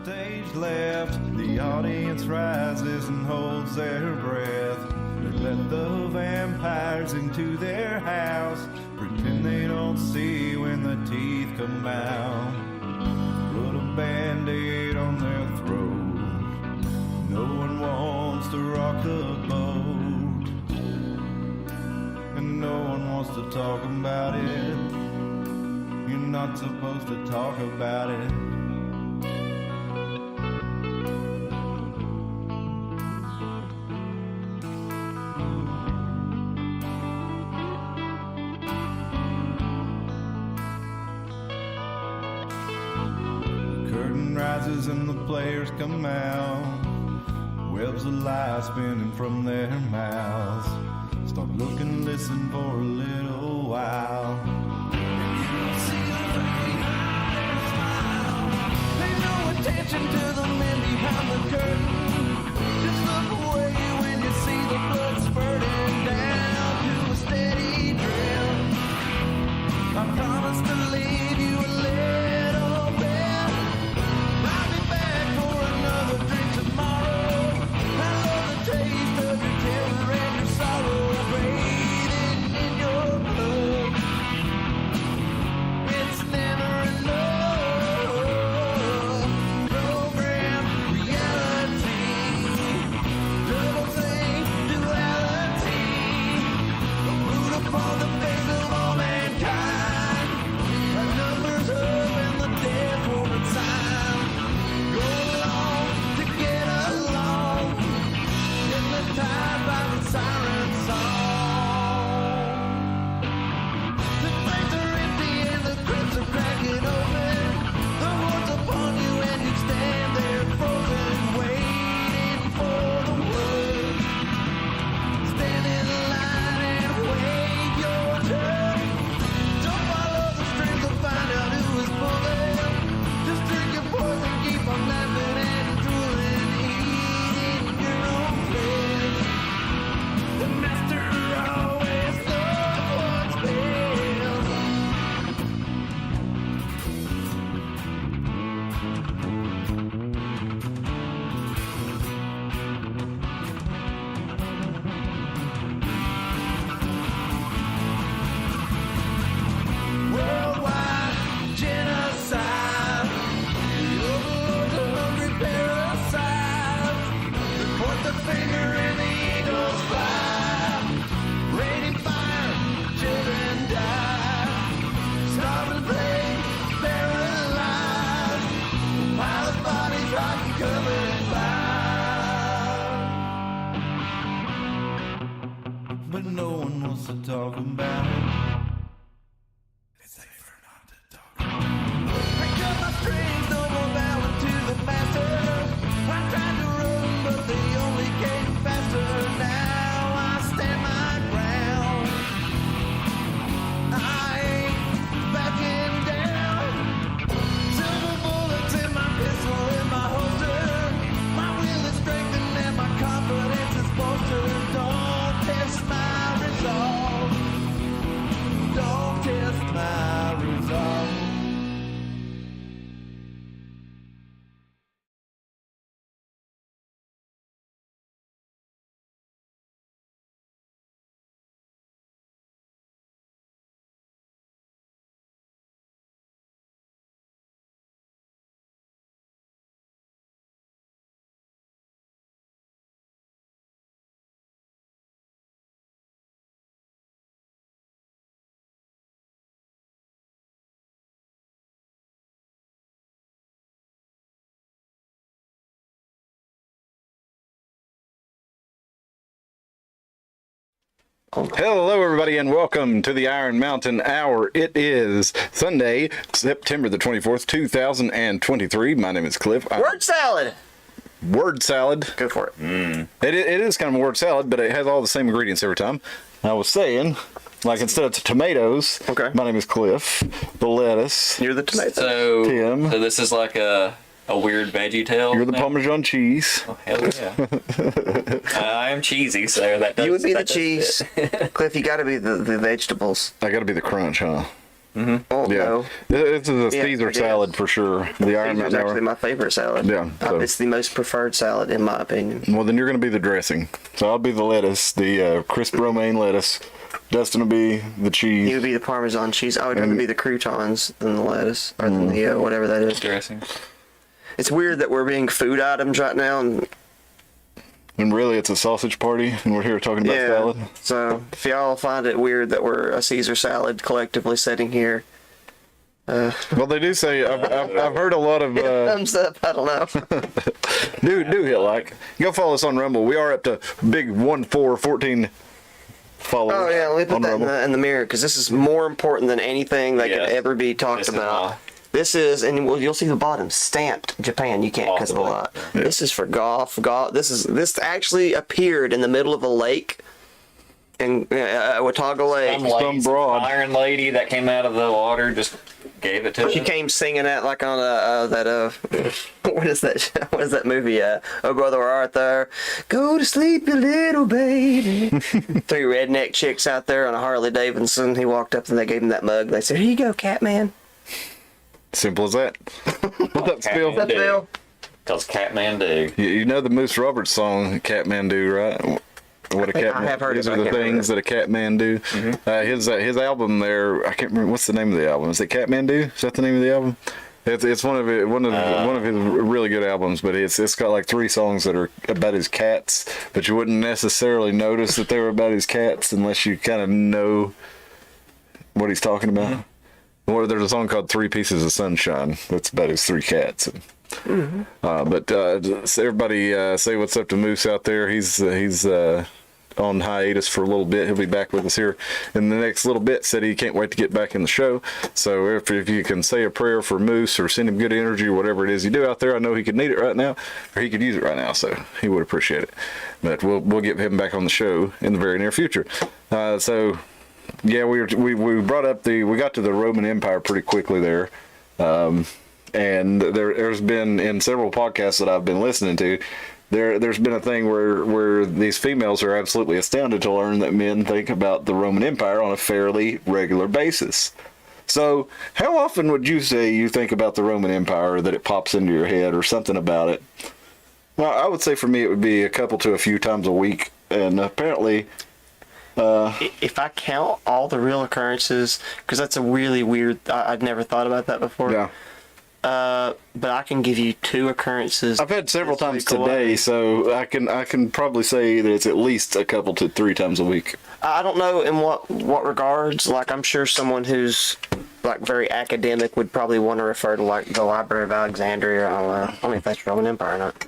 Stage left, the audience rises and holds their breath. They let the vampires into their house, pretend they don't see when the teeth come out. Put a band-aid on their throat. No one wants to rock the boat, and no one wants to talk about it. You're not supposed to talk about it. Rises and the players come out. Webs of light spinning from their mouths. Start looking, listen for a little while. And you don't see a very high smile. Pay no attention to the men behind the curtain. Just look away when you see the blood spurting down to a steady drip. I promise to leave you a little bit. I'll be back for another drink tomorrow. I love the taste of your terror and your sorrow breathing in your blood. It's never enough. Program reality, double thing duality, root upon the face of all mankind. Our numbers up and the dead won't sign. Go along to get along in the tide by the siren song. The flames are empty and the crypts are cracking open. The horde's upon you and you stand there frozen, waiting for the word. Stand in line and wait your turn. Don't follow the strings to find out who is pulling. Just drink your poison, keep on laughing and drooling, eating your own flesh. The master always knows what's best. Worldwide genocide. The overlords are hungry parasites. They point the finger and the eagles fly. Raining fire, children die. Starving plague, paralyzed. Pile of bodies rotting, covered in fire. But no one wants to talk about it. It's safer not to talk about it. Pick up my strings, no more bowing to the master. I tried to run, but they only came faster. Now I stand my ground. I ain't backing down. Silver bullets in my pistol, in my holster. My will is strengthened and my confidence is bolstered. Don't test my resolve. Don't test my resolve. Hello, everybody, and welcome to the Iron Mountain Hour. It is Sunday, September the 24th, 2023. My name is Cliff. Word salad. Word salad. Go for it. It is kind of a word salad, but it has all the same ingredients every time. I was saying, like instead of tomatoes, Okay. my name is Cliff. The lettuce. You're the tomato. So, Tim. so this is like a weird veggie tale. You're the thing? Parmesan cheese. Oh, hell yeah. I am cheesy, so that does, You would be the that does cheese. fit. Cliff, you gotta be the vegetables. I gotta be the crunch, huh? Oh, Yeah, no. this is a Yeah, Caesar it salad is. for sure. The Iron Caesar's Mountain actually Hour. my favorite salad. Yeah, so- It's the most preferred salad, in my opinion. Well, then you're going to be the dressing. So I'll be the lettuce, the crisp romaine lettuce. Dustin will be the cheese. He would be the Parmesan cheese. I would rather be the croutons than the lettuce, or than the whatever that is. Dressing. It's weird that we're being food items right now, and And really, it's a sausage party, and we're here talking about salad. So if y'all find it weird that we're a Caesar salad collectively sitting here, Well, they do say I've heard a lot of thumbs up. I don't know. do hit like. Go follow us on Rumble. We are up to big 14 followers. Oh yeah, let me put on that Rumble. in the mirror, because this is more important than anything that could Yes. ever be talked This is about. why. This is, and you'll see the bottom stamped Japan. You can't because of a lot. Yeah. This is for golf. This actually appeared in the middle of a lake in Watauga Lake. Some broad. Iron lady that came out of the water just gave it to She him. came singing that like on what is that? What is that movie? Oh Brother Arthur, go to sleep, you little baby. Three redneck chicks out there on a Harley Davidson. He walked up and they gave him that mug. They said, "Here you go, Catman." Simple as that. What's up, Spill? What's up, Bill? Because Catman do. You know the Moose Roberts song, "Catmandu," right? What a think I cat! have heard These it, are but I the can't remember things that a cat man do. His album there, I can't remember what's the name of the album. Is it Catmandu? Is that the name of the album? It's one of his really good albums, but it's got like 3 songs that are about his cats, but you wouldn't necessarily notice that they were about his cats unless you kind of know what he's talking about. Or there's a song called "3 Pieces of Sunshine" that's about his 3 cats. So everybody say what's up to Moose out there. He's on hiatus for a little bit. He'll be back with us here in the next little bit. Said he can't wait to get back in the show. So if you can say a prayer for Moose or send him good energy or whatever it is you do out there, I know he could need it right now, or he could use it right now. So he would appreciate it. But we'll get him back on the show in the very near future. So yeah, we brought up we got to the Roman Empire pretty quickly there. And there's been in several podcasts that I've been listening to, there's been a thing where these females are absolutely astounded to learn that men think about the Roman Empire on a fairly regular basis. So how often would you say you think about the Roman Empire, that it pops into your head or something about it? Well, I would say for me it would be a couple to a few times a week, and apparently If I count all the real occurrences, because that's a really weird. I'd never thought about that before. yeah. But I can give you 2 occurrences. I've had several this times week alone. today, so I can probably say that it's at least a couple to 3 times a week. I don't know in what regards. Like, I'm sure someone who's like very academic would probably want to refer to like the Library of Alexandria. I don't know if that's Roman Empire or not.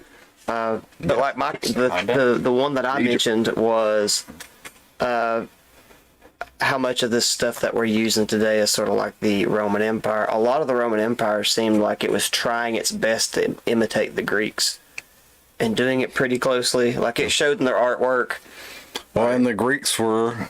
But like the one that I mentioned was how much of this stuff that we're using today is sort of like the Roman Empire. A lot of the Roman Empire seemed like it was trying its best to imitate the Greeks and doing it pretty closely. Like, it showed in their artwork. Well, and the Greeks were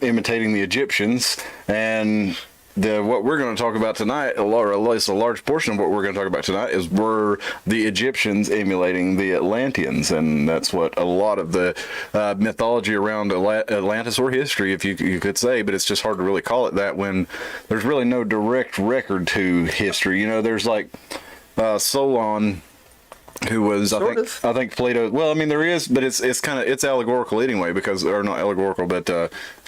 imitating the Egyptians, and what we're going to talk about tonight, or at least a large portion of what we're going to talk about tonight, were the Egyptians emulating the Atlanteans, and that's what a lot of the mythology around Atlantis, or history, if you could say, but it's just hard to really call it that when there's really no direct record to history. You know, there's like Solon, who was I think Plato. Well, I mean there is, but it's kind of it's allegorical anyway, because, or not allegorical, but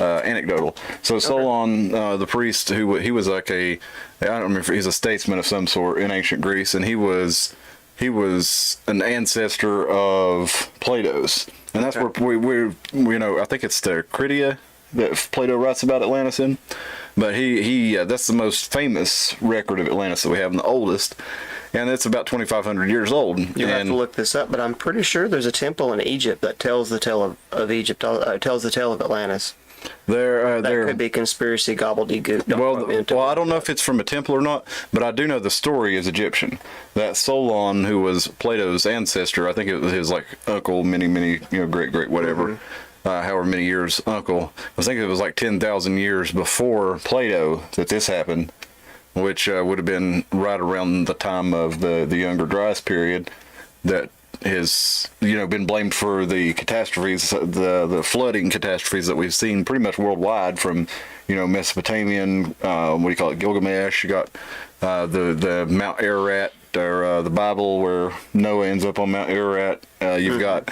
anecdotal. So Solon, the priest, he was like I don't remember, he's a statesman of some sort in ancient Greece, and he was an ancestor of Plato's, and that's where we I think it's the Critia that Plato writes about Atlantis in, but he that's the most famous record of Atlantis that we have, and the oldest. And it's about 2,500 years old. You have to look this up, but I'm pretty sure there's a temple in Egypt that tells the tale of Egypt, tells the tale of Atlantis. That Could be conspiracy gobbledygook. Well, I don't know if it's from a temple or not, but I do know the story is Egyptian. That Solon, who was Plato's ancestor, I think it was his like uncle, many great whatever, however many years uncle. I think it was like 10,000 years before Plato that this happened, which would have been right around the time of the Younger Dryas period, that has been blamed for the catastrophes, the flooding catastrophes that we've seen pretty much worldwide from Mesopotamian, what do you call it, Gilgamesh. You got the Mount Ararat, or the Bible where Noah ends up on Mount Ararat. You've got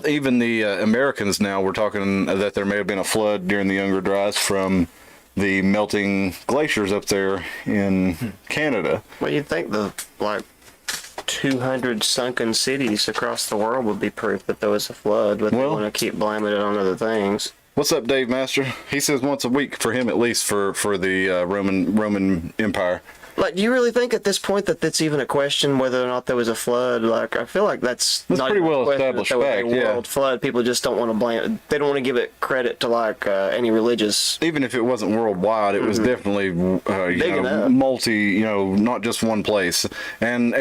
even the Americans now. We're talking that there may have been a flood during the Younger Dryas from the melting glaciers up there in Canada. Well, you'd think the 200 sunken cities across the world would be proof that there was a flood, but they want to keep blaming it on other things. What's up, Dave Master? He says once a week for him, at least for the Roman Empire. Like, do you really think at this point that that's even a question whether or not there was a flood? Like, I feel like that's not pretty even well a question established that there fact. was a world flood. People just don't want to blame it. They don't want to give it credit to any religious. Even if it wasn't worldwide, it was definitely Big enough. not just one place. And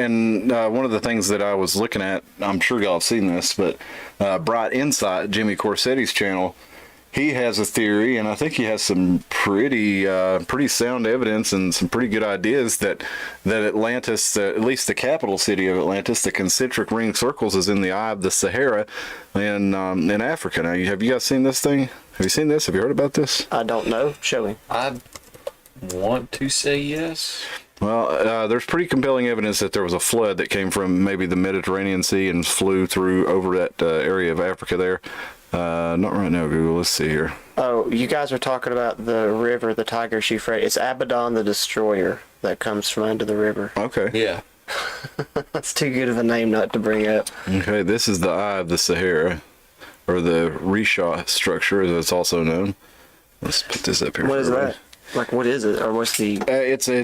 one of the things that I was looking at, I'm sure y'all have seen this, but Bright Insight, Jimmy Corsetti's channel. He has a theory, and I think he has some pretty sound evidence and some pretty good ideas that Atlantis, at least the capital city of Atlantis, the concentric ring circles, is in the eye of the Sahara in Africa. Now, have you guys seen this thing? Have you seen this? Have you heard about this? I don't know. Show me. I want to say yes. Well, there's pretty compelling evidence that there was a flood that came from maybe the Mediterranean Sea and flew through over that area of Africa there. Not right now, Google. Let's see here. Oh, you guys are talking about the river, the Tigris Euphrates. It's Abaddon the Destroyer that comes from under the river. Okay. Yeah. That's too good of a name not to bring up. Okay, this is the eye of the Sahara, or the Risha structure, as it's also known. Let's put this up here. What is that? Like, what is it? Or what's the... It's a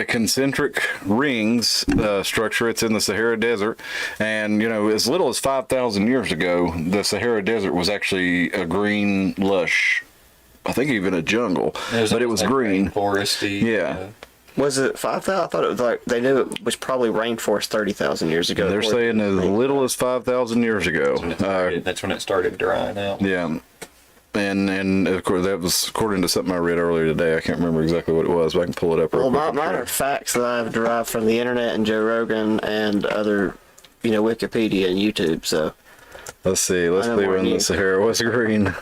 concentric rings structure. It's in the Sahara Desert. And, as little as 5,000 years ago, the Sahara Desert was actually a green, lush, I think even a jungle. But it was green. Foresty. Yeah. Was it 5,000? I thought it was like, they knew it was probably rainforest 30,000 years ago. They're saying as little as 5,000 years ago. That's when it started drying out. Yeah. And of course, that was according to something I read earlier today. I can't remember exactly what it was, but I can pull it up real quick. Mine are facts that I've derived from the internet and Joe Rogan and other, Wikipedia and YouTube. So let's see. Let's see when the Sahara was green.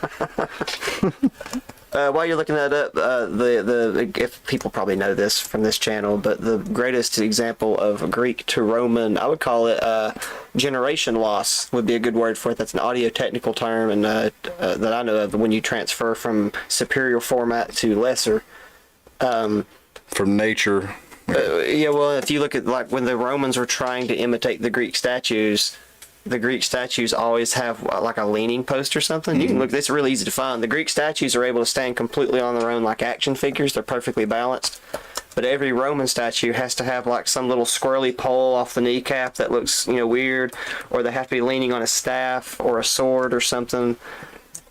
While you're looking that up, if people probably know this from this channel, but the greatest example of Greek to Roman, I would call it generation loss would be a good word for it. That's an audio technical term, and that I know of when you transfer from superior format to lesser. From nature. Yeah, well, if you look at like when the Romans were trying to imitate the Greek statues always have like a leaning post or something. You can look, it's really easy to find. The Greek statues are able to stand completely on their own like action figures. They're perfectly balanced. But every Roman statue has to have like some little squirrely pole off the kneecap that looks, weird, or they have to be leaning on a staff or a sword or something.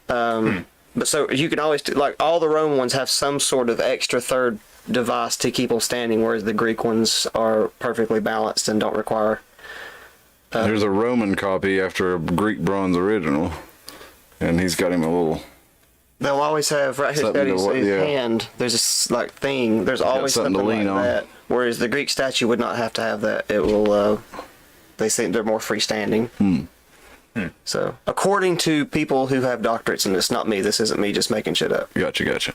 But so you can always do, like all the Roman ones have some sort of extra third device to keep them standing, whereas the Greek ones are perfectly balanced and don't require. There's a Roman copy after a Greek bronze original, and he's got him a little. They'll always have right here his hand. There's this like thing. There's always something to lean on. That. Whereas the Greek statue would not have to have that. It will. They say they're more freestanding. So, according to people who have doctorates in this, not me. This isn't me just making shit up. Gotcha.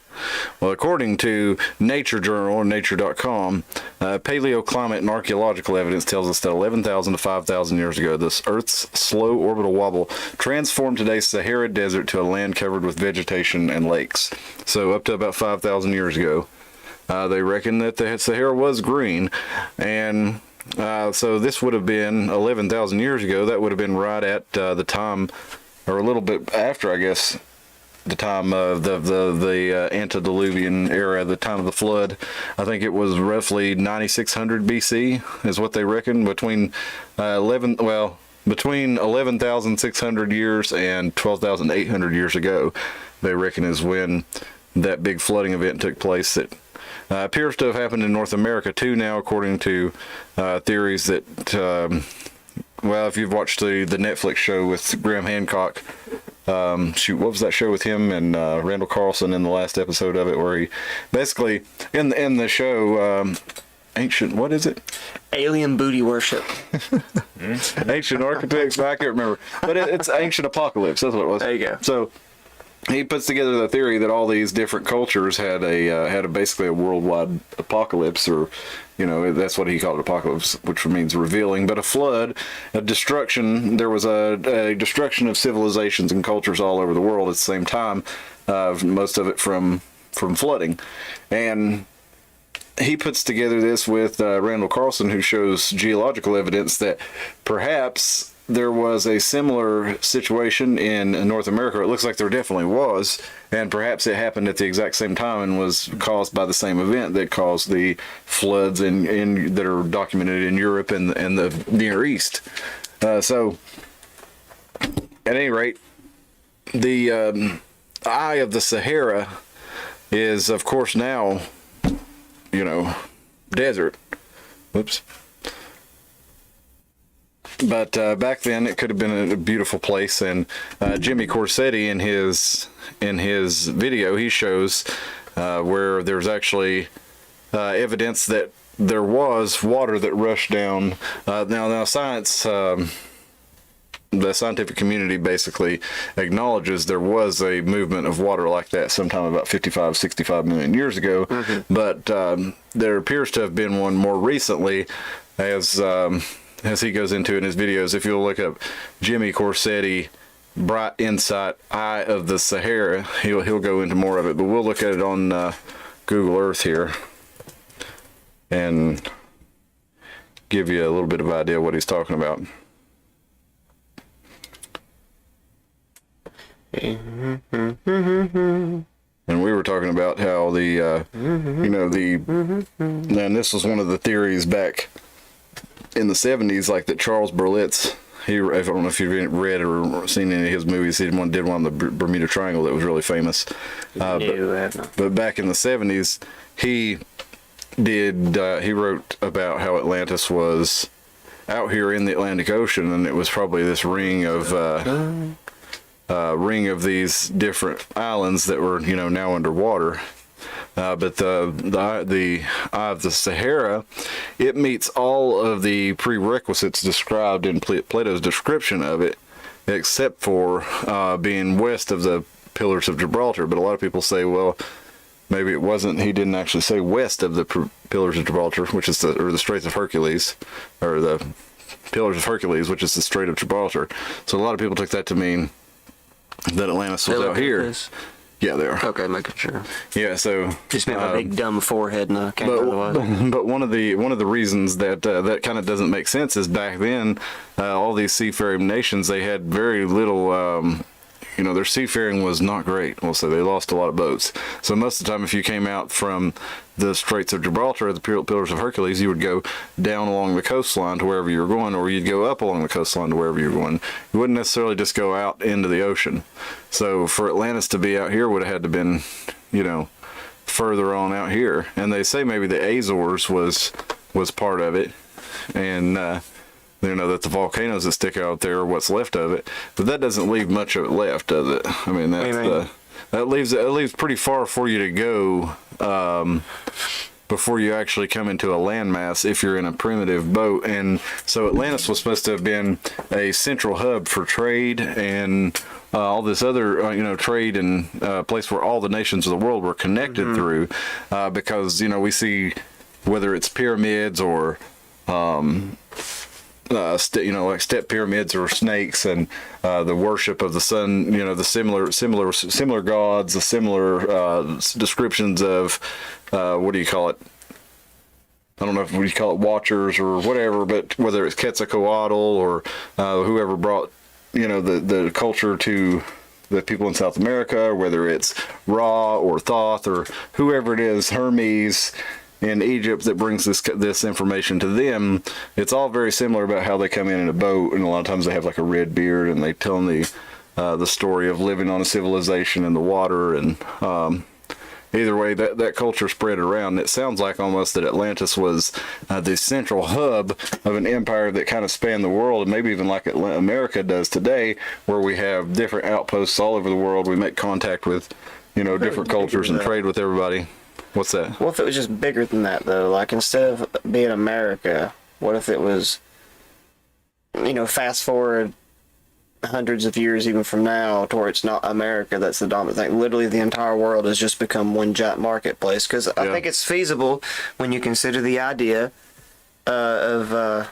Well, according to Nature Journal or Nature.com, paleoclimate and archaeological evidence tells us that 11,000 to 5,000 years ago, this Earth's slow orbital wobble transformed today's Sahara Desert to a land covered with vegetation and lakes. So, up to about 5,000 years ago, they reckon that the Sahara was green, and so this would have been 11,000 years ago. That would have been right at the time, or a little bit after, I guess, the time of the Antediluvian era, the time of the flood. I think it was roughly 9600 BC is what they reckon, between 11,600 years and 12,800 years ago. They reckon is when that big flooding event took place that appears to have happened in North America too now, according to theories that, if you've watched the Netflix show with Graham Hancock, what was that show with him and Randall Carlson in the last episode of it, where he basically, in the show, ancient, what is it? Alien booty worship. Ancient architects, I can't remember. But it's ancient apocalypse, that's what it was. There you go. So he puts together the theory that all these different cultures had basically a worldwide apocalypse, or that's what he called apocalypse, which means revealing. But a flood, a destruction. There was a destruction of civilizations and cultures all over the world at the same time. Most of it from flooding, and he puts together this with Randall Carlson, who shows geological evidence that perhaps there was a similar situation in North America. It looks like there definitely was, and perhaps it happened at the exact same time and was caused by the same event that caused the floods in that are documented in Europe and the Near East. So, at any rate, the eye of the Sahara is, of course, now, desert. Whoops. But back then, it could have been a beautiful place. And Jimmy Corsetti, in his video, he shows where there's actually evidence that there was water that rushed down. Now, science. The scientific community basically acknowledges there was a movement of water like that sometime about 55, 65 million years ago. Mm-hmm. But there appears to have been one more recently, as he goes into in his videos. If you'll look up Jimmy Corsetti, Bright Insight, Eye of the Sahara, he'll go into more of it. But we'll look at it on Google Earth here and give you a little bit of idea what he's talking about. And we were talking about how and this was one of the theories back in the 70s, like that Charles Berlitz, I don't know if you've read or seen any of his movies, he did one of the Bermuda Triangle that was really famous. But back in the 70s, he wrote about how Atlantis was out here in the Atlantic Ocean, and it was probably this ring of these different islands that were now underwater. But the Eye of the Sahara, it meets all of the prerequisites described in Plato's description of it, except for being west of the Pillars of Gibraltar. But a lot of people say, well, maybe it wasn't. He didn't actually say west of the Pillars of Gibraltar, which is the Straits of Hercules, or the Pillars of Hercules, which is the Strait of Gibraltar. So a lot of people took that to mean that Atlantis was out here. Yeah, they are. Okay, making sure. Yeah, so just made my big dumb forehead, and I can't remember. But one of the reasons that that kind of doesn't make sense is back then, all these seafaring nations, they had very little. Their seafaring was not great. We'll say they lost a lot of boats. So most of the time, if you came out from the Straits of Gibraltar, the Pillars of Hercules, you would go down along the coastline to wherever you were going, or you'd go up along the coastline to wherever you were going. You wouldn't necessarily just go out into the ocean. So for Atlantis to be out here would have had to been, further on out here. And they say maybe the Azores was part of it, and that the volcanoes that stick out there are what's left of it. But that doesn't leave much of it left, does it? I mean, that leaves pretty far for you to go before you actually come into a landmass if you're in a primitive boat. And so Atlantis was supposed to have been a central hub for trade and all this other, trade and place where all the nations of the world were connected through, because, we see whether it's pyramids or like step pyramids or snakes, and the worship of the sun, the similar gods, the similar descriptions of what do you call it? I don't know if we call it watchers or whatever, but whether it's Quetzalcoatl or whoever brought the culture to the people in South America, or whether it's Ra or Thoth or whoever it is, Hermes in Egypt, that brings this information to them. It's all very similar about how they come in a boat, and a lot of times they have like a red beard, and they tell them the story of living on a civilization in the water. And either way, that culture spread around. It sounds like almost that Atlantis was the central hub of an empire that kind of spanned the world, and maybe even like America does today, where we have different outposts all over the world. We make contact with different cultures and trade with everybody. What's that? What if it was just bigger than that, though? Like, instead of being America, what if it was, fast forward hundreds of years even from now to where it's not America that's the dominant thing. Literally the entire world has just become one giant marketplace. Because I think it's feasible when you consider the idea I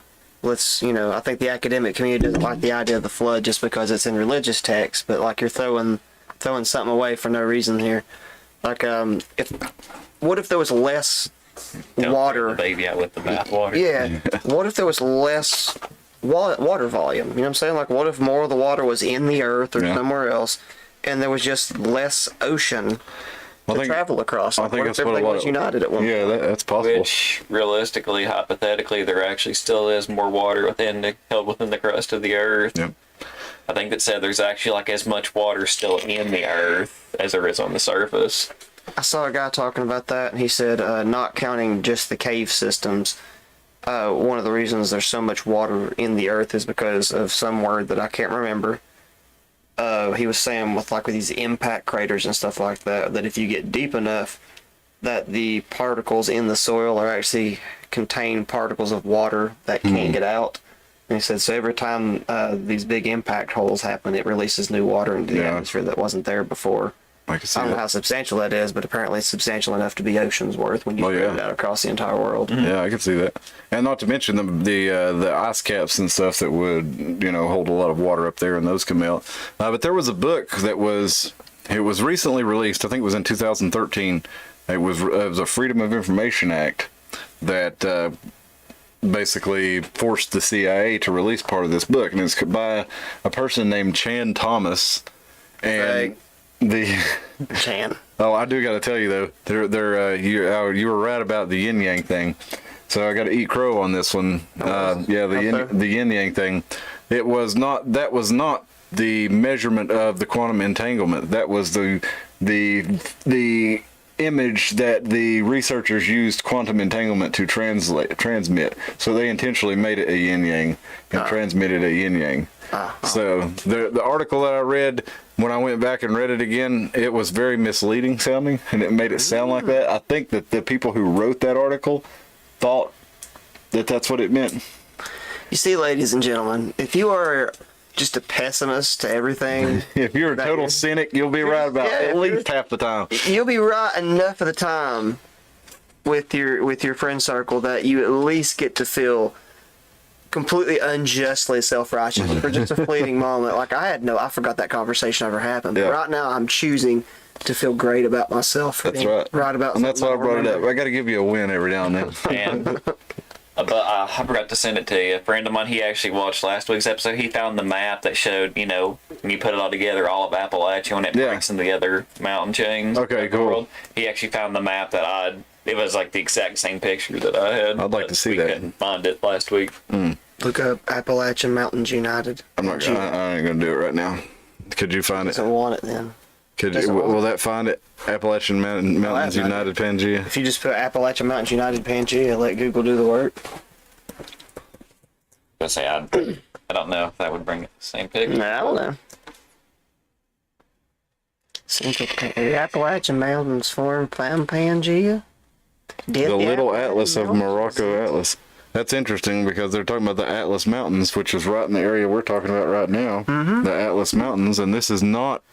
think the academic community doesn't like the idea of the flood just because it's in religious texts, but like you're throwing something away for no reason here. Like, what if there was less Don't water? throw the baby out with the bathwater. Yeah. What if there was less water volume? You know what I'm saying? Like, what if more of the water was in the earth or somewhere else, and there was just less ocean to travel across? Like, I think what that's if what a everything lot was of, united at one yeah, point? that's possible. Which, realistically, hypothetically, there actually still is more water held within the crust of the earth. Yep. I think that said there's actually like as much water still in the earth as there is on the surface. I saw a guy talking about that, and he said, not counting just the cave systems, one of the reasons there's so much water in the earth is because of some word that I can't remember. He was saying with these impact craters and stuff like that, that if you get deep enough, that the particles in the soil are actually contain particles of water that can't get out. And he said, so every time these big impact holes happen, it releases new water into the atmosphere that wasn't there before. I can see I don't know that. how substantial that is, but apparently it's substantial enough to be oceans worth when you spread it out across the entire world. Yeah, I can see that. And not to mention the ice caps and stuff that would, hold a lot of water up there, and those come out. But there was a book that was recently released. I think it was in 2013. It was a Freedom of Information Act that basically forced the CIA to release part of this book, and it's by a person named Chan Thomas. And Chan. Oh, I do got to tell you though, you were right about the yin yang thing. So I got to eat crow on this one. The yin yang thing. That was not the measurement of the quantum entanglement. That was the image that the researchers used quantum entanglement to transmit. So they intentionally made it a yin yang and transmitted a yin yang. So the article that I read, when I went back and read it again, it was very misleading sounding, and it made it sound like that. I think that the people who wrote that article thought that that's what it meant. You see, ladies and gentlemen, if you are just a pessimist to everything, If you're a total cynic, you'll be right about at least half the time. you'll be right enough of the time with your friend circle that you at least get to feel completely unjustly self-righteous for just a fleeting moment. Like, I forgot that conversation ever happened. But right now, I'm choosing to feel great about myself for That's being right. right about And that's why I something brought it remember. up. I got to give you a win every now and then. And but I forgot to send it to you. A friend of mine, he actually watched last week's episode. He found the map that showed, when you put it all together, all of Appalachia, when it breaks into the other mountain chains. Okay, of the cool. world. He actually found the map that it was like the exact same picture that I had. I'd like to see we that. couldn't find it last week. Look up Appalachian Mountains United. I ain't gonna do it right now. Could you find it? Doesn't want it then. Will that find it? Appalachian Mountains have United Pangea. If you just put Appalachian Mountains United Pangea, let Google do the work. I say I don't know if that would bring it the same picture. No, I don't know. The Appalachian Mountains form Pangea. The Little Atlas of Morocco Atlas. That's interesting because they're talking about the Atlas Mountains, which is right in the area we're talking about right now. The Atlas Mountains, and this is not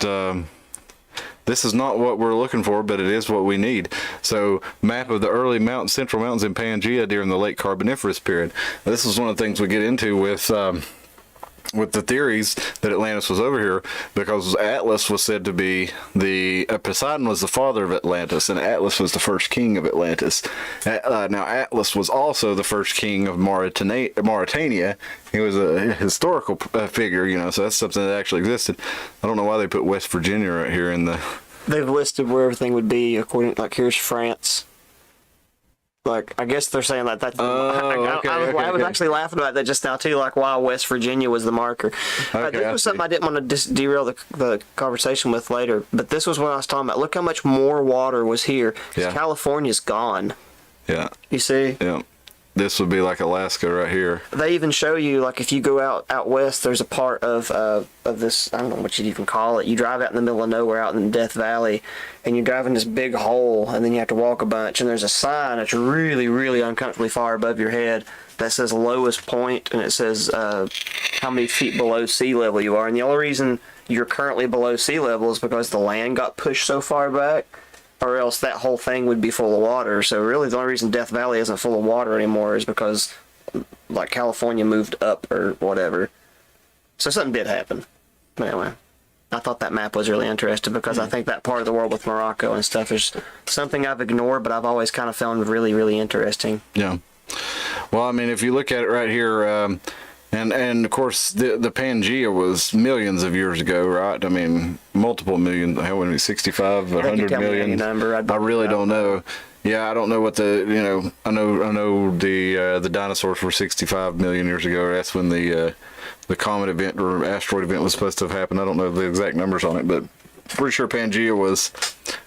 what we're looking for, but it is what we need. So, map of the early central mountains in Pangea during the late Carboniferous period. Now, this is one of the things we get into with the theories that Atlantis was over here, because Atlas was said to be Poseidon was the father of Atlantis, and Atlas was the first king of Atlantis. Now, Atlas was also the first king of Mauritania. He was a historical figure, so that's something that actually existed. I don't know why they put West Virginia right here in the... They've listed where everything would be according, here's France. I guess they're saying that that's... I was actually laughing about that just now, too, why West Virginia was the marker. This was something I didn't want to derail the conversation with later, but this was what I was talking about. Look how much more water was here. Yeah. California's gone. Yeah. You see? Yeah. this would be like Alaska right here. They even show you, like, if you go out west, there's a part of this, I don't know what you'd even call it. You drive out in the middle of nowhere out in Death Valley, and you drive in this big hole, and then you have to walk a bunch, and there's a sign that's really, really uncomfortably far above your head that says lowest point, and it says how many feet below sea level you are. And the only reason you're currently below sea level is because the land got pushed so far back, or else that whole thing would be full of water. So really the only reason Death Valley isn't full of water anymore is because, like, California moved up or whatever. So something did happen. Anyway, I thought that map was really interesting because I think that part of the world with Morocco and stuff is something I've ignored, but I've always kind of found really, really interesting. Yeah. Well, I mean, if you look at it right here, and of course the Pangea was millions of years ago, right? I mean, multiple millions. How many? 65, 100 million. Number, I really don't know. Yeah, I don't know what the I know the dinosaurs were 65 million years ago. That's when the comet event or asteroid event was supposed to have happened. I don't know the exact numbers on it, but pretty sure Pangea was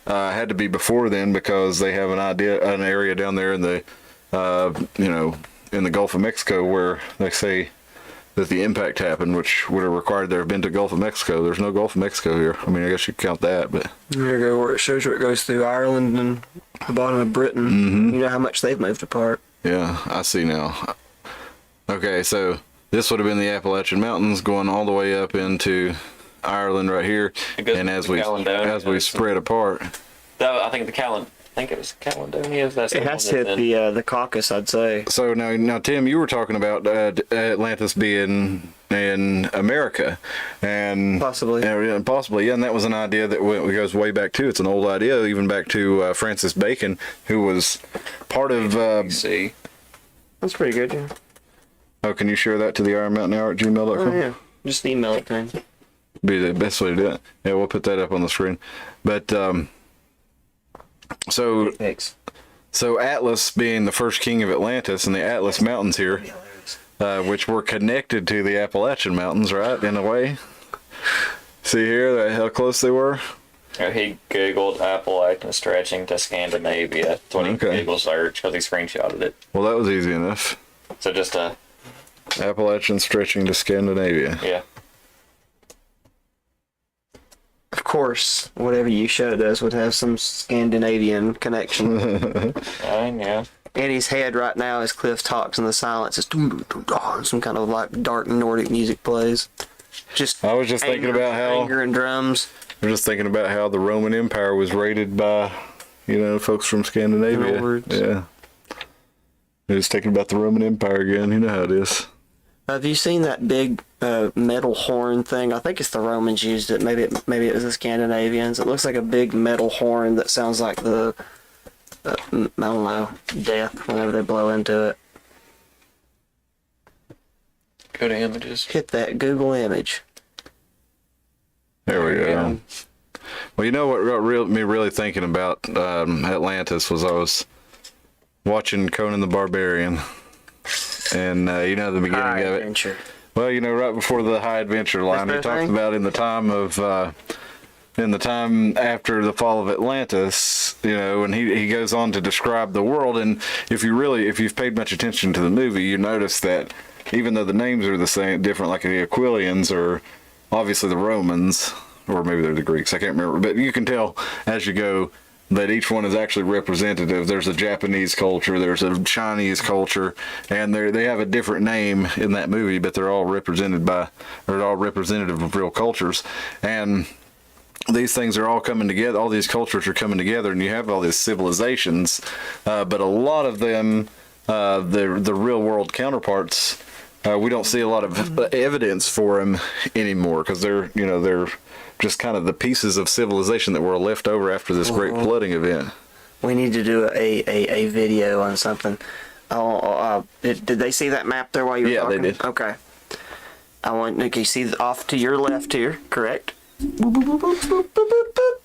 had to be before then because they have an area down there in the in the Gulf of Mexico where they say that the impact happened, which would have required there have been to Gulf of Mexico. There's no Gulf of Mexico here. I mean, I guess you could count that, but there you go, where it shows where it goes through Ireland and the bottom of Britain. Mm-hmm. You know how much they've moved apart. Yeah, I see now. Okay, so this would have been the Appalachian Mountains going all the way up into Ireland right here, and as we spread apart. Though I think it was Caledonia. That's it has hit the Caucasus, I'd say. So now, Tim, you were talking about Atlantis being in America, and possibly, yeah, and that was an idea that goes way back too. It's an old idea, even back to Francis Bacon, who was part of. See, that's pretty good. Yeah. Oh, can you share that to the ironmountainhour@gmail.com? Oh yeah, just email it to me. Be the best way to do it. Yeah, we'll put that up on the screen, but. So Atlas being the first king of Atlantis and the Atlas Mountains here, which were connected to the Appalachian Mountains, right, in a way. See here how close they were? He Googled Appalachian stretching to Scandinavia. That's what he Google search because he screenshotted it. Well, that was easy enough. So just Appalachian stretching to Scandinavia. Yeah. Of course, whatever you showed us would have some Scandinavian connection. Yeah. Eddie's head right now as Cliff talks in the silence is some kind of like dark Nordic music plays. I was just thinking about how anger and drums. I was just thinking about how the Roman Empire was raided by, folks from Scandinavia. Yeah. I was thinking about the Roman Empire again. You know how it is. Have you seen that big metal horn thing? I think it's the Romans used it. Maybe it was the Scandinavians. It looks like a big metal horn that sounds like the I don't know, death whenever they blow into it. Go to images. Hit that Google image. There we go. Well, you know what got me really thinking about Atlantis was I was watching Conan the Barbarian. And the beginning High of it. Adventure. Well, right before the High Adventure line, he talks about in the time after the fall of Atlantis, and he goes on to describe the world. And if you've paid much attention to the movie, you notice that even though the names are the same, different, like the Aquilians or obviously the Romans, or maybe they're the Greeks, I can't remember, but you can tell as you go that each one is actually representative. There's a Japanese culture, there's a Chinese culture, and they have a different name in that movie, but they're all represented they're all representative of real cultures. And these things are all coming together, all these cultures are coming together, and you have all these civilizations, but a lot of them, the real world counterparts, we don't see a lot of evidence for them anymore, because they're just kind of the pieces of civilization that were left over after this great flooding event. We need to do a video on something. Did they see that map there while you were talking? Yeah, they did. Okay. You see off to your left here, correct?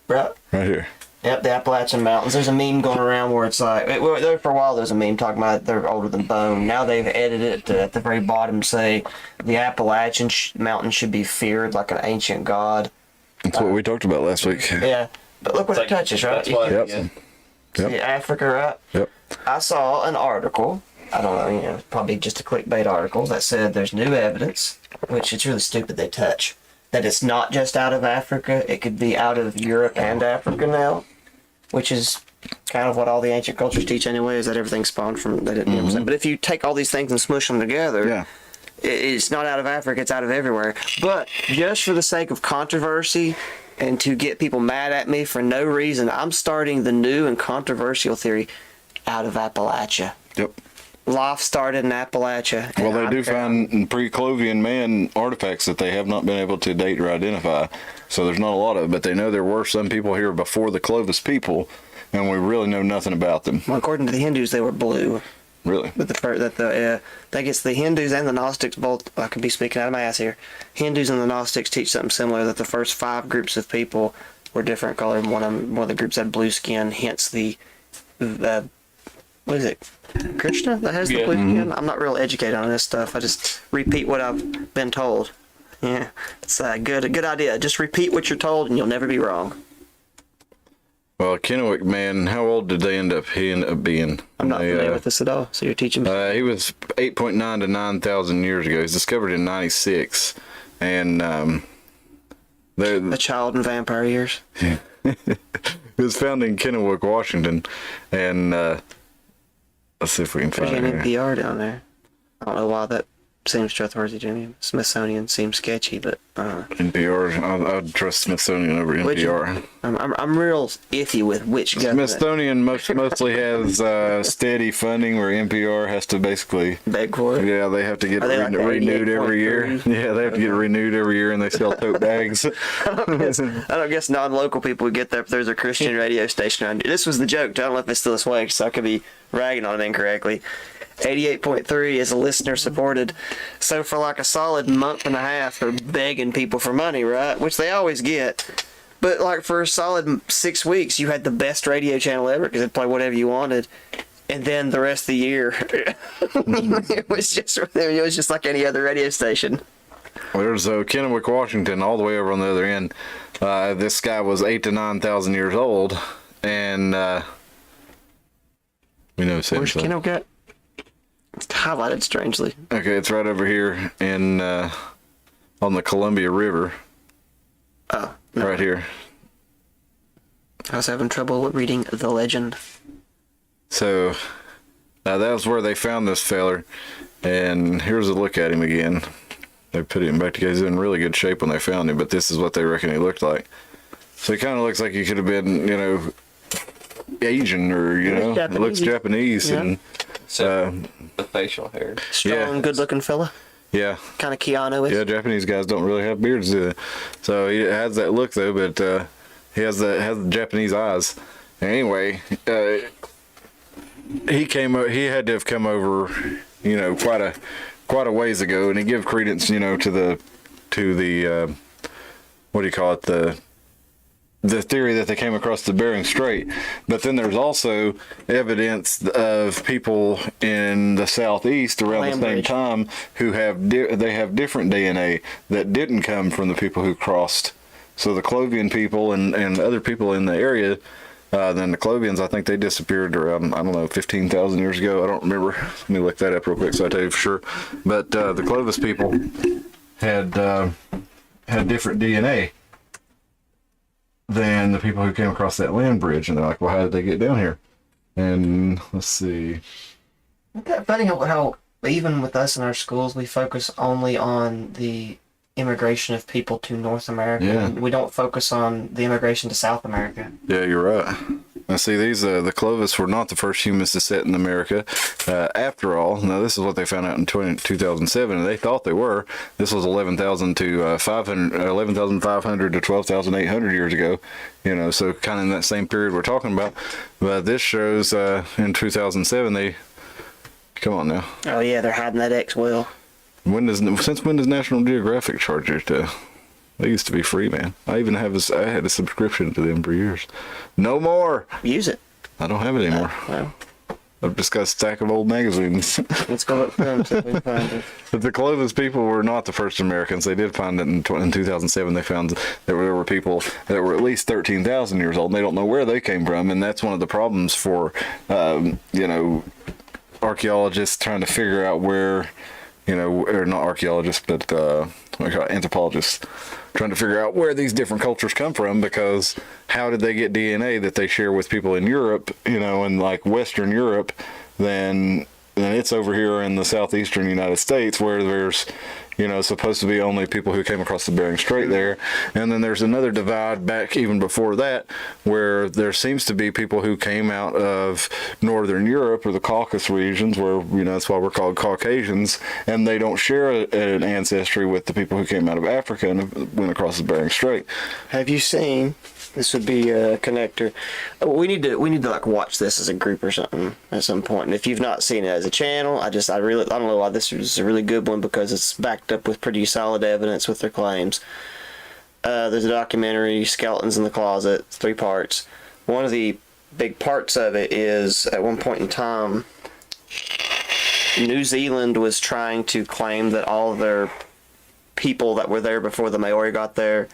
Right. Right here. Yep, the Appalachian Mountains. There's a meme going around where it's like, for a while there's a meme talking about they're older than bone. Now they've edited it to, at the very bottom, say the Appalachian Mountains should be feared like an ancient god. That's what we talked about last week. Yeah, but look what it touches, right? That's what, Yep. yeah. See Africa, right? Yep. I saw an article I don't know, probably just a clickbait article that said there's new evidence, which it's really stupid they touch, that it's not just out of Africa, it could be out of Europe and Africa now, which is kind of what all the ancient cultures teach anyway, is that everything spawned from that. But if you take all these things and smush them together, Yeah. it's not out of Africa, it's out of everywhere. But just for the sake of controversy and to get people mad at me for no reason, I'm starting the new and controversial theory out of Appalachia. Yep. Life started in Appalachia. Well, they and do I'm find pre-Clovian man artifacts that they have not been able to date or identify. So there's not a lot of it, but they know there were some people here before the Clovis people, and we really know nothing about them. Well, according to the Hindus, they were blue. Really? But that gets the Hindus and the Gnostics both. I could be speaking out of my ass here. Hindus and the Gnostics teach something similar. That the first 5 groups of people were different color. One of the groups had blue skin. Hence the what is it? Krishna that has the blue skin. I'm not real educated on this stuff. I just repeat what I've been told. Yeah, it's a good idea. Just repeat what you're told, and you'll never be wrong. Well, Kennewick man, how old did he end up being? I'm not familiar with this at all. So you're teaching me. He was 8.9 to 9,000 years ago. He was discovered in 96, and A child in vampire years. it was found in Kennewick, Washington, and let's see if we can There's find an it here. NPR down there. I don't know why that seems trustworthy to me. Smithsonian seems sketchy, but NPR. I'd trust Smithsonian over Would you? NPR. I'm real iffy with which government. Smithsonian mostly has steady funding, where NPR has to basically. Beg for it. Yeah, they have to get Are they like renewed every year. 88.3? Yeah, they have to get renewed every year, and they sell tote bags. I don't guess non-local people would get there if there's a Christian radio station around here. This was the joke. I don't know if it's still this way, so I could be ragging on it incorrectly. 88.3 is a listener supported. So for like a solid month and a half, they're begging people for money, right? Which they always get. But like for a solid 6 weeks, you had the best radio channel ever because it'd play whatever you wanted. And then the rest of the year, it was just like any other radio station. There's Kennewick, Washington, all the way over on the other end. This guy was 8,000 to 9,000 years old, and we know Where's Kennewick at? It's highlighted strangely. Okay, it's right over here in on the Columbia River. Oh, no. Right here. I was having trouble reading the legend. So that was where they found this feller, and here's a look at him again. They put him back together. He's in really good shape when they found him, but this is what they reckon he looked like. So he kind of looks like he could have been, Asian, or it looks Japanese, Yeah. and So the facial hair. Strong, good-looking fella. yeah. Kind of Keanu-ish. Yeah, Japanese guys don't really have beards, do they? So he has that look though, but he has the Japanese eyes. Anyway, he had to have come over, quite a ways ago, and he give credence, to the what do you call it, the theory that they came across the Bering Strait. But then there's also evidence of people in the southeast around the same Land time who have different DNA that didn't come from the people who crossed. So the Clovian people and other people in the area, then the Clovians, I think they disappeared around, 15,000 years ago. I don't remember. Let me look that up real quick so I tell you for sure. But the Clovis people had different DNA than the people who came across that land bridge, and they're like, well, how did they get down here? And let's see. Isn't that funny how even with us in our schools, we focus only on the immigration of people to North America. Yeah. We don't focus on the immigration to South America. Yeah, you're right. Now, see, these the Clovis were not the first humans to set in America. After all, now this is what they found out in 2007, and they thought they were. This was 11,500 to 12,800 years ago. So kind of in that same period we're talking about. But this shows in 2007 they. Come on now. Oh yeah, they're hiding that X well. Since when does National Geographic charge you to? They used to be free, man. I had a subscription to them for years. No more. Use it. I don't have it anymore. Well, I've just got a stack of old magazines. let's go look for them so we can find it. But the Clovis people were not the first Americans. They did find it in 2007. They found that there were people that were at least 13,000 years old, and they don't know where they came from. And that's one of the problems for, archaeologists trying to figure out where, or not archaeologists, but what do you call it, anthropologists, trying to figure out where these different cultures come from, because how did they get DNA that they share with people in Europe, in like Western Europe, then it's over here in the southeastern United States where there's, supposed to be only people who came across the Bering Strait there. And then there's another divide back even before that where there seems to be people who came out of Northern Europe or the Caucasus regions where, that's why we're called Caucasians, and they don't share an ancestry with the people who came out of Africa and went across the Bering Strait. Have you seen? This would be a connector. We need to like watch this as a group or something at some point. And if you've not seen it as a channel, I don't know why this is a really good one, because it's backed up with pretty solid evidence with their claims. There's a documentary, Skeletons in the Closet, 3 parts. One of the big parts of it is at one point in time, New Zealand was trying to claim that all of their people that were there before the Maori got there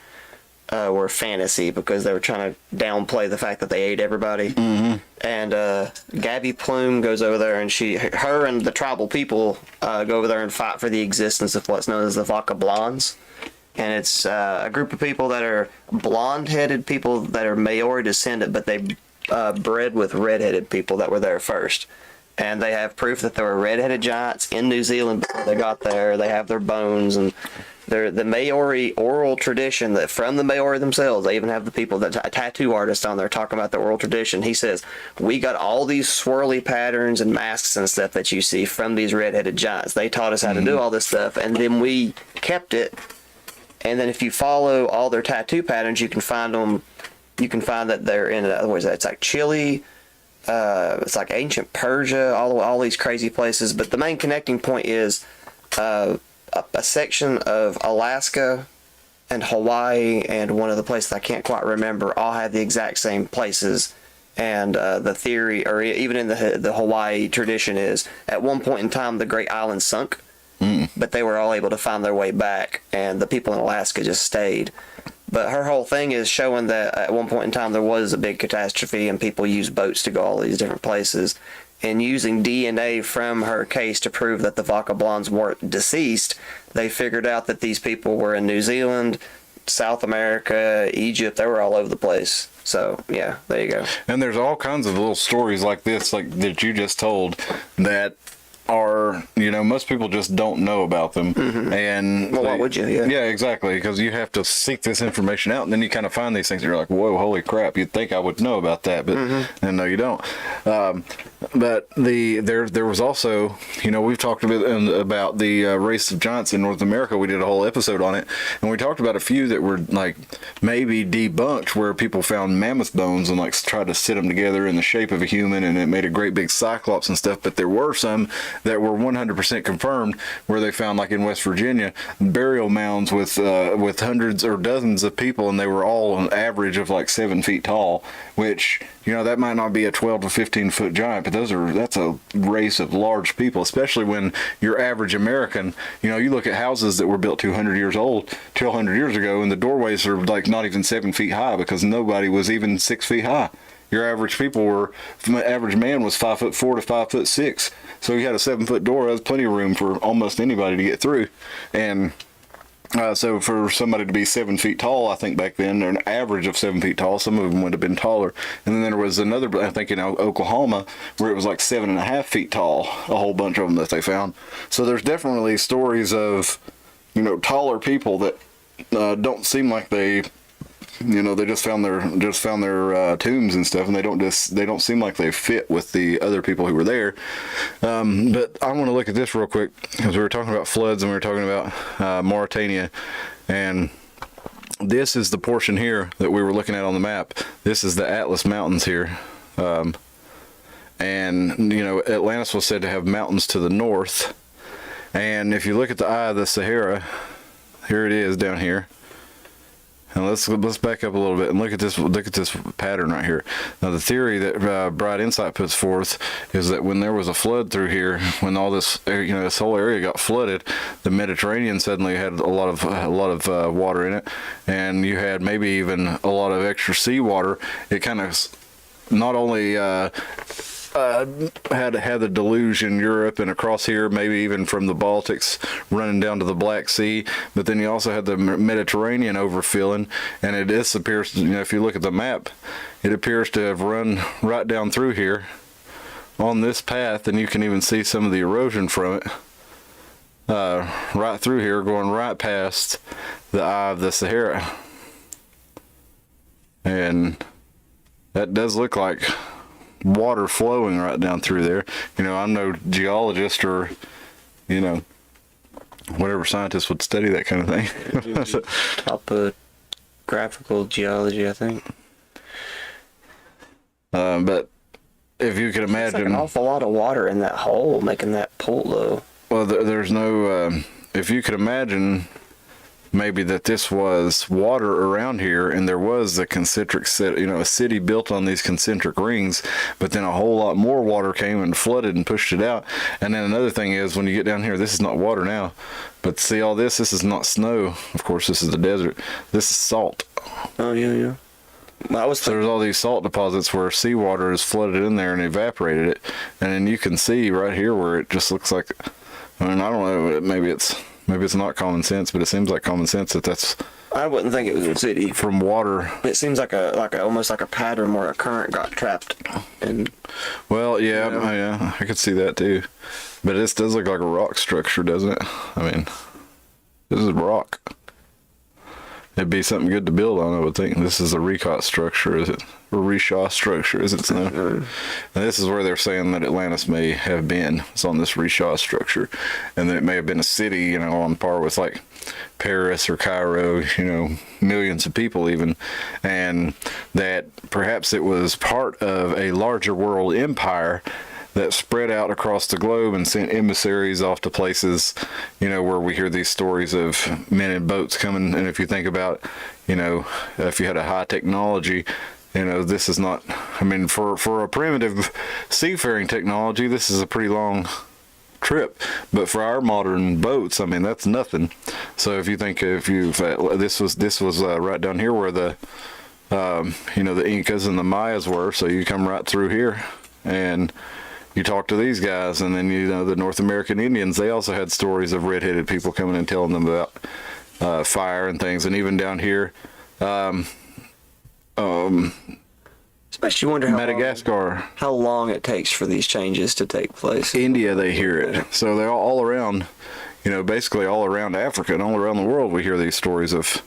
were fantasy, because they were trying to downplay the fact that they ate everybody. Mm-hmm. And Gabby Plume goes over there, and her and the tribal people go over there and fight for the existence of what's known as the Vaca Blondes. And it's a group of people that are blonde-headed people that are Maori descendant, but they bred with red-headed people that were there first. And they have proof that there were red-headed giants in New Zealand before they got there. They have their bones, and the Maori oral tradition that from the Maori themselves. They even have the people, the tattoo artist on there talking about the oral tradition. He says, we got all these swirly patterns and masks and stuff that you see from these red-headed giants. They taught us how to do all this stuff, and then we kept it. And then if you follow all their tattoo patterns, you can find them. You can find that they're in, it's like Chile, it's like ancient Persia, all these crazy places. But the main connecting point is a section of Alaska and Hawaii and one of the places I can't quite remember all have the exact same places. And the theory, or even in the Hawaii tradition, is at one point in time the Great Island sunk, but they were all able to find their way back, and the people in Alaska just stayed. But her whole thing is showing that at one point in time there was a big catastrophe and people used boats to go all these different places. And using DNA from her case to prove that the Vaca Blondes weren't deceased, they figured out that these people were in New Zealand, South America, Egypt. They were all over the place. So, yeah, there you go. And there's all kinds of little stories like this, like that you just told, that are, most people just don't know about them. Mm-hmm. And well, why would you? Yeah, exactly, because you have to seek this information out, and then you kind of find these things and you're like, whoa, holy crap, you'd think I would know about that, but and no, you don't. But there was also, we've talked a bit about the race of giants in North America. We did a whole episode on it, and we talked about a few that were like maybe debunked, where people found mammoth bones and like tried to sit them together in the shape of a human, and it made a great big cyclops and stuff. But there were some that were 100% confirmed, where they found, like in West Virginia, burial mounds with hundreds or dozens of people, and they were all an average of like 7 feet tall, which, that might not be a 12 to 15 foot giant, but that's a race of large people, especially when your average American, you look at houses that were built 200 years ago, and the doorways are like not even 7 feet high, because nobody was even 6 feet high. Your average average man was 5'4" to 5'6", so you had a 7 foot door. That was plenty of room for almost anybody to get through. And so for somebody to be 7 feet tall, I think back then, they're an average of 7 feet tall. Some of them would have been taller. And then there was another, I think in Oklahoma, where it was like 7.5 feet tall, a whole bunch of them that they found. So there's definitely stories of, taller people that don't seem like they just found their tombs and stuff, and they don't seem like they fit with the other people who were there. But I want to look at this real quick, because we were talking about floods and we were talking about Mauritania, and this is the portion here that we were looking at on the map. This is the Atlas Mountains here, and Atlantis was said to have mountains to the north. And if you look at the eye of the Sahara, here it is down here. And let's back up a little bit and look at this pattern right here. Now, the theory that Bright Insight puts forth is that when there was a flood through here, when all this this whole area got flooded, the Mediterranean suddenly had a lot of water in it, and you had maybe even a lot of extra seawater. It kind of not only had the deluge in Europe and across here, maybe even from the Baltics running down to the Black Sea. But then you also had the Mediterranean overfilling, and it appears, if you look at the map, it appears to have run right down through here on this path, and you can even see some of the erosion from it right through here, going right past the eye of the Sahara. And that does look like water flowing right down through there. I'm no geologist or, whatever scientist would study that kind of thing. Topographical geology, I think. But if you could imagine, like an awful lot of water in that hole making that pool, though. Well, there's no. If you could imagine, maybe that this was water around here, and there was a concentric a city built on these concentric rings, but then a whole lot more water came and flooded and pushed it out. And then another thing is, when you get down here, this is not water now, but see all this is not snow. Of course, this is the desert. This is salt. Oh yeah. Well, So there's all these salt deposits where seawater has flooded in there and evaporated it, and then you can see right here where it just looks like. I don't know. Maybe it's not common sense, but it seems like common sense that's. I wouldn't think it was a city. From water. It seems like almost like a pattern where a current got trapped. And well, yeah, I could see that too. But this does look like a rock structure, doesn't it? I mean, this is rock. It'd be something good to build on, I would think. This is a Recot structure, is it? Or Reshaw structure, is it? So? And this is where they're saying that Atlantis may have been. It's on this Reshaw structure. And that it may have been a city, on par with like Paris or Cairo, millions of people even. And that perhaps it was part of a larger world empire that spread out across the globe and sent emissaries off to places, where we hear these stories of men in boats coming. And if you think about, if you had a high technology, this is not, for a primitive seafaring technology, this is a pretty long trip. But for our modern boats, that's nothing. So if you think, this was right down here where the Incas and the Mayas were. So you come right through here and you talk to these guys, and then the North American Indians, they also had stories of red-headed people coming and telling them about fire and things. And even down here, especially wonder Madagascar, how long it takes for these changes to take place. India, they hear it. So they're all around, basically all around Africa and all around the world. We hear these stories of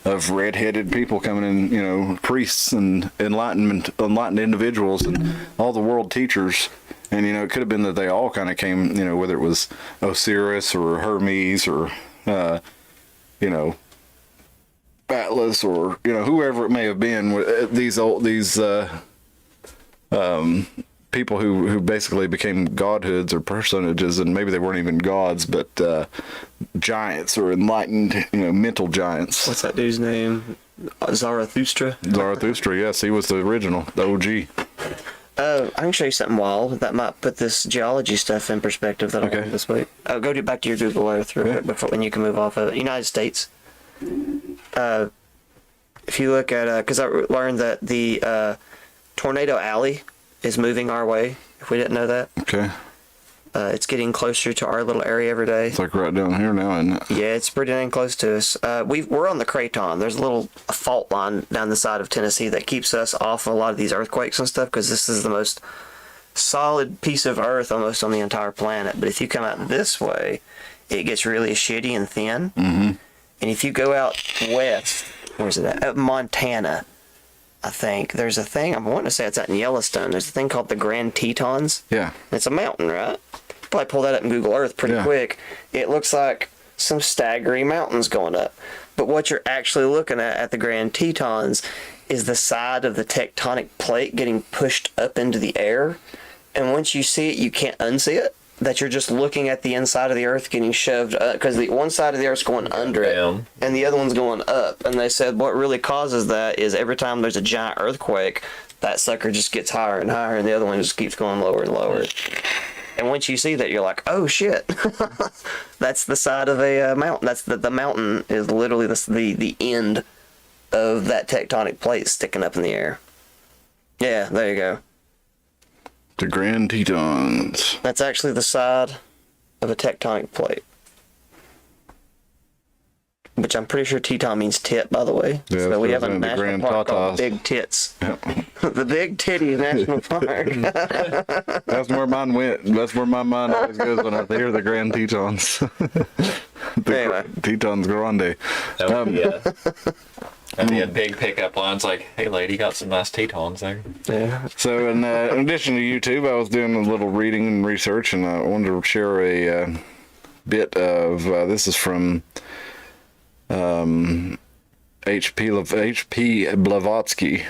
red-headed people coming in, priests and enlightened individuals and all the world teachers. And, it could have been that they all kind of came, whether it was Osiris or Hermes or, Atlas or, whoever it may have been. These people who basically became godhoods or personages, and maybe they weren't even gods, but giants or enlightened, mental giants. What's that dude's name? Zarathustra? Zarathustra, yes, he was the original, the OG. I can show you something wild that might put this geology stuff in perspective that I learned this week. Go back to your Google Earth real quick before when you can move off of United States. If you look at, because I learned that the Tornado Alley is moving our way, if we didn't know that. Okay. It's getting closer to our little area every day. It's like right down here now, isn't it? Yeah, it's pretty dang close to us. We're on the Craton. There's a little fault line down the side of Tennessee that keeps us off a lot of these earthquakes and stuff, because this is the most solid piece of earth almost on the entire planet. But if you come out this way, it gets really shitty and thin. Mm-hmm. And if you go out west, where's it at? Montana, I think. There's a thing, I'm wanting to say it's out in Yellowstone. There's a thing called the Grand Tetons. Yeah. It's a mountain, right? Probably pull that up in Google Earth pretty quick. It looks like some staggering mountains going up. But what you're actually looking at the Grand Tetons is the side of the tectonic plate getting pushed up into the air. And once you see it, you can't unsee it. That you're just looking at the inside of the earth getting shoved up, because the one side of the earth's going under it and the other one's going up. And they said what really causes that is every time there's a giant earthquake, that sucker just gets higher and higher and the other one just keeps going lower and lower. And once you see that, you're like, oh shit. That's the side of a mountain. That's the mountain is literally the end of that tectonic plate sticking up in the air. Yeah, there you go. The Grand Tetons. That's actually the side of a tectonic plate. Which I'm pretty sure Teton means tit, by the way. Yeah, so we have a the national Grand park called Tatas. Big Tits. The Big Titty National Park. That's where mine went. That's where my mind always goes when I hear the Grand Tetons. Anyway. Tetons Grande. That would be that'd be a big pickup line. It's like, hey, lady, got some nice Tetons there. Yeah. So, in addition to YouTube, I was doing a little reading and research, and I wanted to share a bit of this is from H.P. Blavatsky.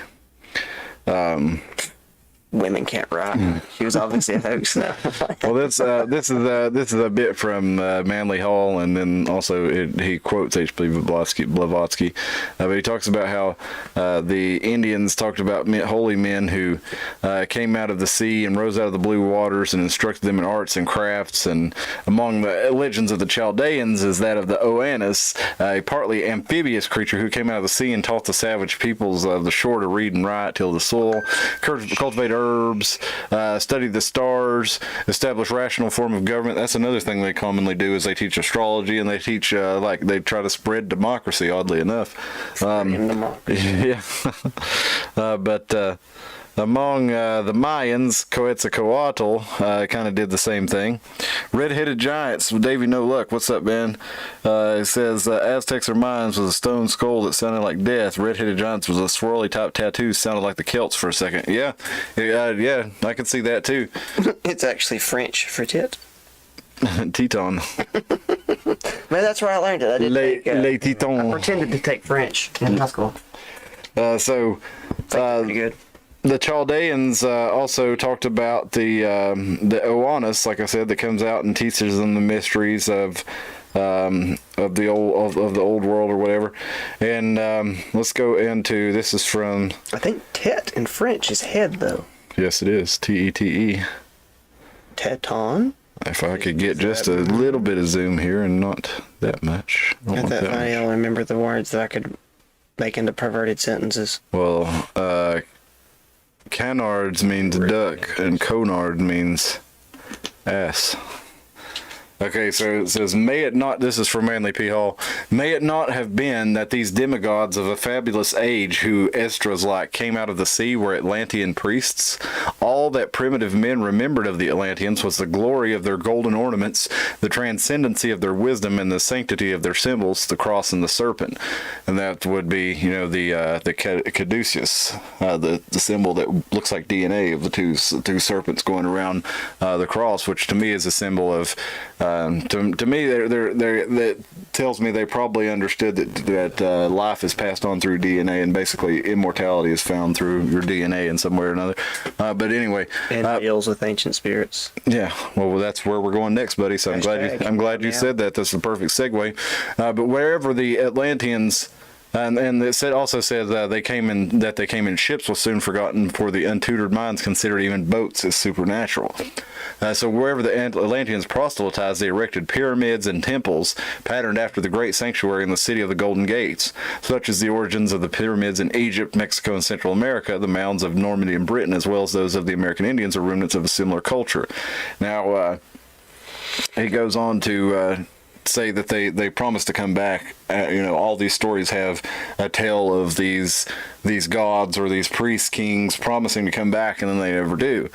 Women can't write. She was obviously a hoax. Well, this is a bit from Manly Hall, and then also he quotes H.P. Blavatsky, but he talks about how the Indians talked about holy men who came out of the sea and rose out of the blue waters and instructed them in arts and crafts. And among the legends of the Chaldeans is that of the Oannes, a partly amphibious creature who came out of the sea and taught the savage peoples of the shore to read and write, till the soil, cultivate herbs, study the stars, establish rational form of government. That's another thing they commonly do, is they teach astrology, and they teach they try to spread democracy, oddly enough. Yeah. But among the Mayans, Quetzalcoatl kind of did the same thing. Red-headed giants, Davey No Luck, what's up, man? It says Aztecs or Mayans was a stone skull that sounded like death. Red-headed giants was a swirly type tattoo, sounded like the Celts for a second. Yeah, I can see that too. It's actually French for tit. Teton. Man, that's where I learned it. I did Les I Tetons. pretended to take French in high school. Pretty good. The Chaldeans also talked about the Oannes, like I said, that comes out and teaches them the mysteries of the old world or whatever. And let's go into, this is from, I think tet in French is head, though. yes, it is Tete. Teton. If I could get just a little bit of zoom here and not that much. I don't Got want that funny. much. I'll remember the words that I could make into perverted sentences. Well, canards means duck, and conard means ass. Okay, so it says, may it not, this is from Manly P. Hall, may it not have been that these demigods of a fabulous age who Esdras like came out of the sea were Atlantean priests? All that primitive men remembered of the Atlanteans was the glory of their golden ornaments, the transcendency of their wisdom, and the sanctity of their symbols, the cross and the serpent. And that would be, the caduceus, the symbol that looks like DNA of the two serpents going around the cross, which to me is a symbol of to me, that tells me they probably understood that life is passed on through DNA, and basically immortality is found through your DNA in some way or another. But anyway, And deals with ancient spirits. yeah, well, that's where we're going next, buddy. So I'm glad you said that. That's the perfect segue. But wherever the Atlanteans. And it also says they came in ships was soon forgotten, for the untutored minds considered even boats as supernatural. So wherever the Atlanteans proselytized, they erected pyramids and temples patterned after the great sanctuary in the city of the Golden Gates, such as the origins of the pyramids in Egypt, Mexico, and Central America. The mounds of Normandy and Britain, as well as those of the American Indians, are remnants of a similar culture. Now, he goes on to say that they promise to come back. All these stories have a tale of these gods or these priest kings promising to come back, and then they never do.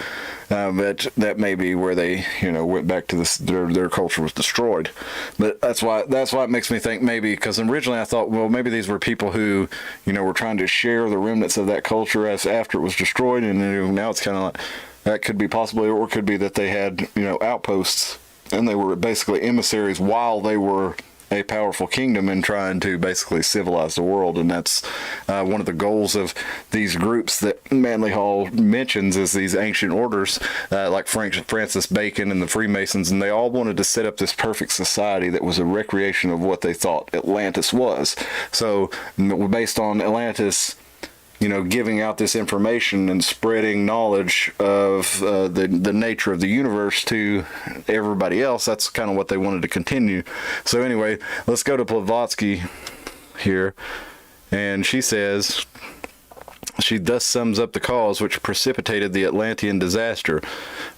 But that may be where they went back to this. Their culture was destroyed. But that's why it makes me think, maybe because originally I thought, well, maybe these were people who were trying to share the remnants of that culture as after it was destroyed, and now it's kind of like that could be possibly, or it could be that they had outposts. And they were basically emissaries while they were a powerful kingdom and trying to basically civilize the world. And that's one of the goals of these groups that Manly Hall mentions, is these ancient orders like Francis Bacon and the Freemasons. And they all wanted to set up this perfect society that was a recreation of what they thought Atlantis was. So based on Atlantis, giving out this information and spreading knowledge of the nature of the universe to everybody else, that's kind of what they wanted to continue. So anyway, let's go to Blavatsky here. And she says, She thus sums up the cause which precipitated the Atlantean disaster.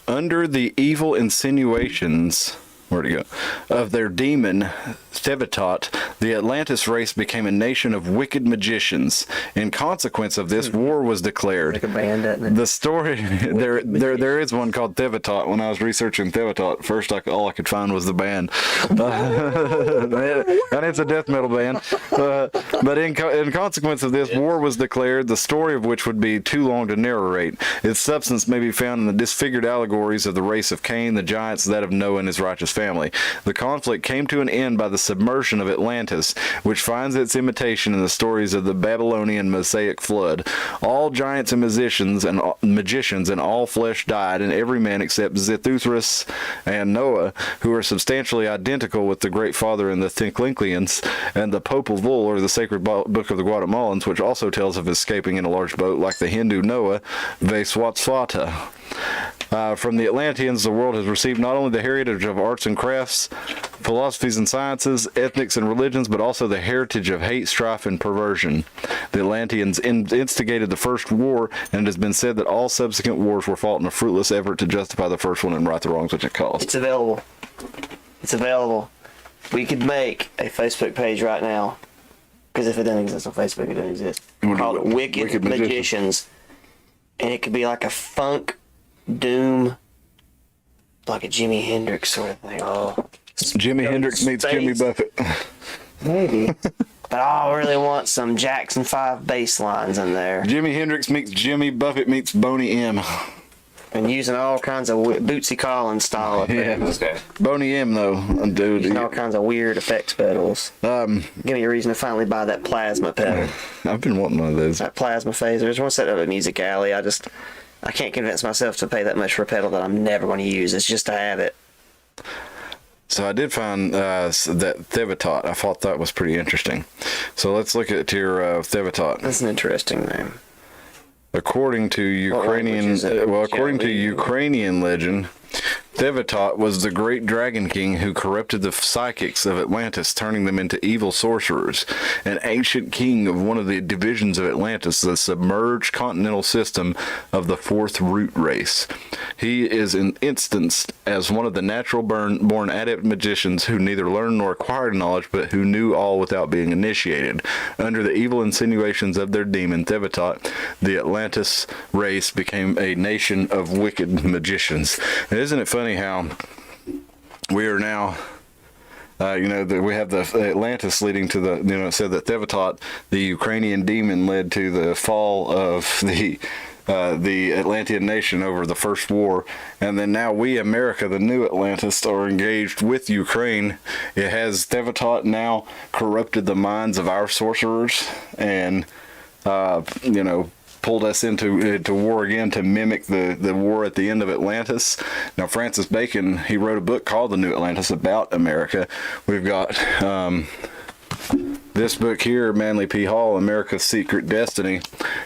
Under the evil insinuations, where'd it go, of their demon, Thevatot, the Atlantis race became a nation of wicked magicians. In consequence of this, war was declared. Like a band, doesn't it? The story, there is one called Thevatot. When I was researching Thevatot, first all I could find was the band. And it's a death metal band. But in consequence of this, war was declared, the story of which would be too long to narrate. Its substance may be found in the disfigured allegories of the race of Cain, the giants, that of Noah and his righteous family. The conflict came to an end by the submersion of Atlantis, which finds its imitation in the stories of the Babylonian Mosaic flood. All giants and magicians and all flesh died, and every man except Zethuthrus and Noah, who are substantially identical with the Great Father and the Thinklinglyans, and the Popol Vuh, or the Sacred Book of the Guatemalans, which also tells of escaping in a large boat, like the Hindu Noah, Vaiswatsvata. From the Atlanteans, the world has received not only the heritage of arts and crafts, philosophies and sciences, ethnics and religions, but also the heritage of hate, strife, and perversion. The Atlanteans instigated the first war, and it has been said that all subsequent wars were fought in a fruitless effort to justify the first one and right the wrongs which it caused. It's available. It's available. We could make a Facebook page right now, because if it doesn't exist on Facebook, it doesn't exist. Called it Wicked Magicians. And it could be like a funk, doom, like a Jimi Hendrix sort of thing. Oh, Jimi Hendrix meets Jimmy Buffett. Maybe. But I really want some Jackson 5 bass lines in there. Jimi Hendrix meets Jimmy Buffett meets Boney M. And using all kinds of Bootsy Collins style effects. Yeah. Boney M, though, dude. Using all kinds of weird effects pedals. Give me a reason to finally buy that plasma pedal. I've been wanting one of those. That plasma phaser. There's one set up at Music Alley. I can't convince myself to pay that much for a pedal that I'm never going to use. It's just to have it. So I did find that Thevatot. I thought that was pretty interesting. So let's look at your Thevatot. That's an interesting name. According to Ukrainian legend, Thevatot was the great dragon king who corrupted the psychics of Atlantis, turning them into evil sorcerers. An ancient king of one of the divisions of Atlantis, the submerged continental system of the fourth root race. He is instanced as one of the natural-born adept magicians who neither learned nor acquired knowledge, but who knew all without being initiated. Under the evil insinuations of their demon, Thevatot, the Atlantis race became a nation of wicked magicians. And isn't it funny how we are now, we have the Atlantis leading to the, it said that Thevatot, the Ukrainian demon, led to the fall of the Atlantean nation over the first war, and then now we, America, the new Atlantis, are engaged with Ukraine. It has Thevatot now corrupted the minds of our sorcerers and, pulled us into war again to mimic the war at the end of Atlantis. Now, Francis Bacon, he wrote a book called The New Atlantis about America. We've got this book here, Manly P. Hall, America's Secret Destiny.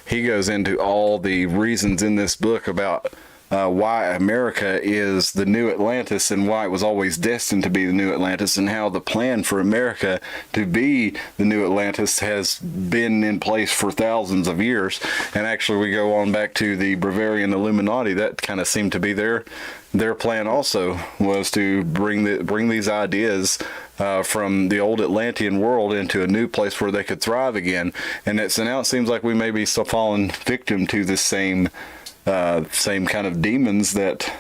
He goes into all the reasons in this book about why America is the new Atlantis and why it was always destined to be the new Atlantis, and how the plan for America to be the new Atlantis has been in place for thousands of years. And actually, we go on back to the Bavarian Illuminati. That kind of seemed to be their plan also, was to bring these ideas from the old Atlantean world into a new place where they could thrive again. And now it seems like we may be fallen victim to the same kind of demons that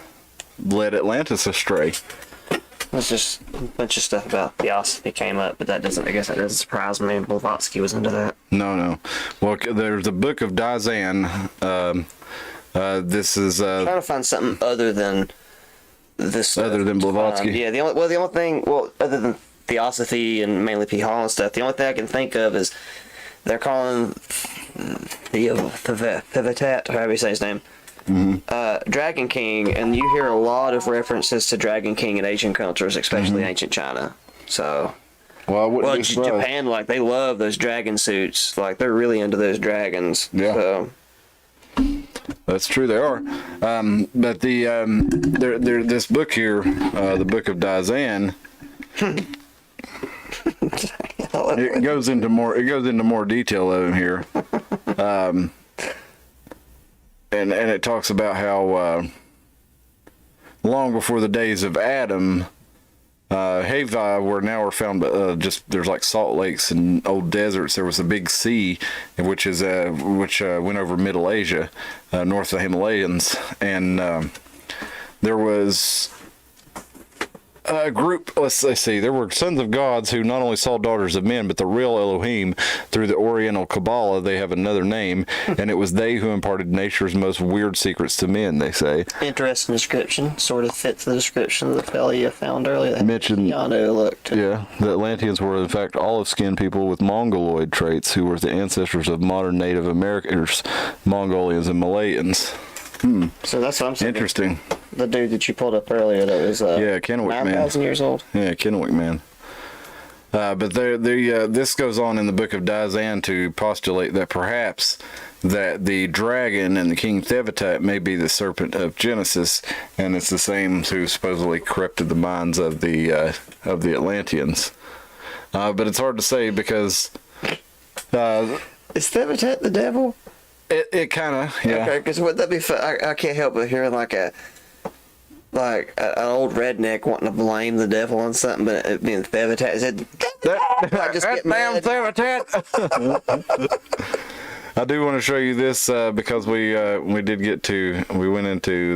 led Atlantis astray. There's just a bunch of stuff about Theosophy came up, but I guess that doesn't surprise me. Blavatsky was into that. No. Well, there's the Book of Dizan. This is trying to find something other than this. Other than Blavatsky. Yeah. The only thing, other than Theosophy and mainly P. Hall and stuff, the only thing I can think of is they're calling Thevatot, however you say his name, Dragon King, and you hear a lot of references to Dragon King in Asian cultures, especially ancient China. So, Japan, like, they love those dragon suits. Like, they're really into those dragons. Yeah. So. That's true, they are. But this book here, the Book of Dizan, it goes into more detail of him here. and it talks about how long before the days of Adam, Havi, where now are found just there's like salt lakes and old deserts. There was a big sea, which went over Middle Asia, north of the Himalayas, and there was a group. Let's see. There were sons of gods who not only saw daughters of men, but the real Elohim through the Oriental Kabbalah. They have another name, and it was they who imparted nature's most weird secrets to men. They say. Interesting description. Sort of fits the description of the fellow you found earlier. That Mentioned. Yano looked. Yeah, the Atlanteans were in fact olive-skinned people with Mongoloid traits, who were the ancestors of modern Native Americans, Mongolians, and Malayans. So that's what I'm saying. Interesting. The dude that you pulled up earlier that was Kennewick man. 9,000 years old. Yeah, Kennewick man. But this goes on in the book of Dazan to postulate that perhaps that the dragon and the king Thevatat may be the serpent of Genesis, and it's the same who supposedly corrupted the minds of the Atlanteans. But it's hard to say because Is Thevatat the devil? it kind of, yeah. Okay, because would that be? I can't help but hearing like an old redneck wanting to blame the devil on something, but it being Thevatat. Said, I just get damn mad. Thevatat. I do want to show you this because we went into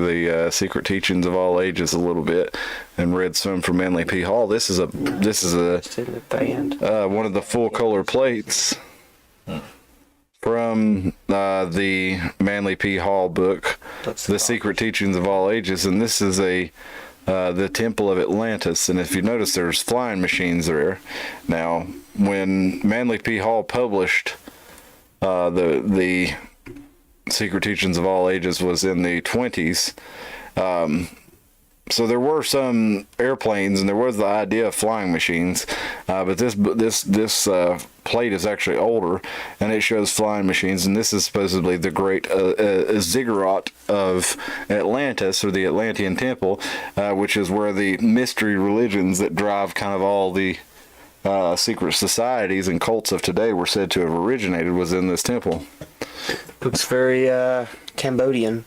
the secret teachings of all ages a little bit and read some from Manly P. Hall. This is a In the band. one of the full color plates from the Manly P. Hall book, The Secret Teachings of All Ages, and this is the Temple of Atlantis. And if you notice, there's flying machines there. Now, when Manly P. Hall published the Secret Teachings of All Ages was in the 20s. So there were some airplanes, and there was the idea of flying machines, but this plate is actually older, and it shows flying machines. And this is supposedly the great ziggurat of Atlantis, or the Atlantean Temple, which is where the mystery religions that drive kind of all the secret societies and cults of today were said to have originated, was in this temple. Looks very Cambodian.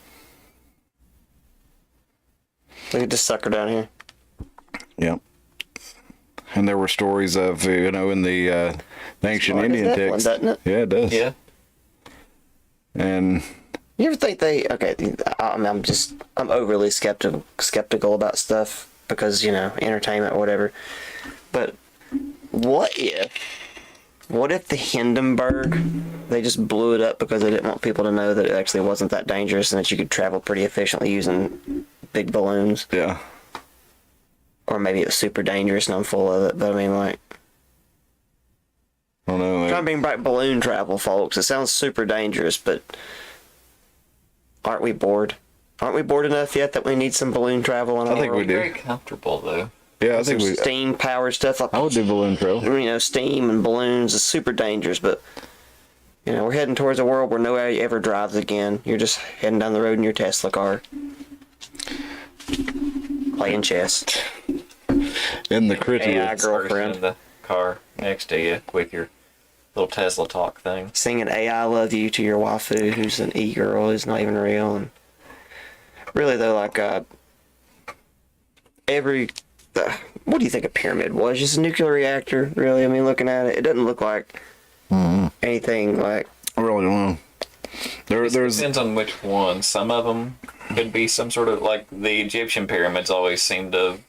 Look at this sucker down here. Yep. And there were stories of, in the ancient Indian that texts. one, doesn't it? Yeah, it does. Yeah. And You ever think I'm overly skeptical about stuff because, entertainment or whatever. But what if the Hindenburg, they just blew it up because they didn't want people to know that it actually wasn't that dangerous and that you could travel pretty efficiently using big balloons? yeah. Or maybe it was super dangerous and I'm full of it, but I mean, like, I don't know. trying to bring back balloon travel, folks. It sounds super dangerous, but aren't we bored? Aren't we bored enough yet that we need some balloon travel in our I think we world? do. Very comfortable though. Yeah, I Some think we. steam powered stuff like I would do balloon travel. steam and balloons is super dangerous, but we're heading towards a world where nobody ever drives again. You're just heading down the road in your Tesla car, playing chess. In the AI Critias. girlfriend In the car next to you with your little Tesla talk thing. singing "AI Love You" to your waifu, who's an e-girl, who's not even real. And really though, like what do you think a pyramid was? Just a nuclear reactor, really? I mean, looking at it, it doesn't look like anything like. I really don't know. There's Depends on which one. Some of them could be some sort of, like the Egyptian pyramids always seemed to,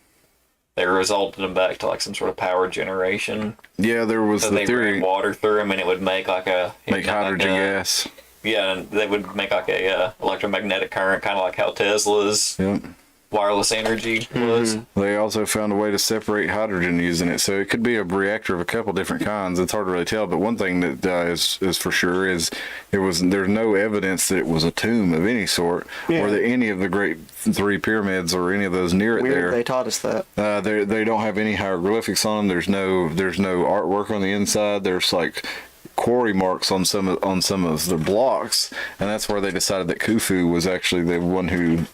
they resulted them back to like some sort of power generation. yeah, there was So the they theory ran water through them and it would make like make hydrogen gas. Yeah, and they would make like a electromagnetic current, kind of like how Tesla's Yep. wireless energy was. They also found a way to separate hydrogen using it, so it could be a reactor of a couple different kinds. It's hard to really tell, but one thing that is for sure is there's no evidence that it was a tomb of any sort, or that any of the great three pyramids or any of those near it Weird, there. they taught us that. They don't have any hieroglyphics on them. There's no artwork on the inside. There's like quarry marks on some of the blocks, and that's where they decided that Khufu was actually the one who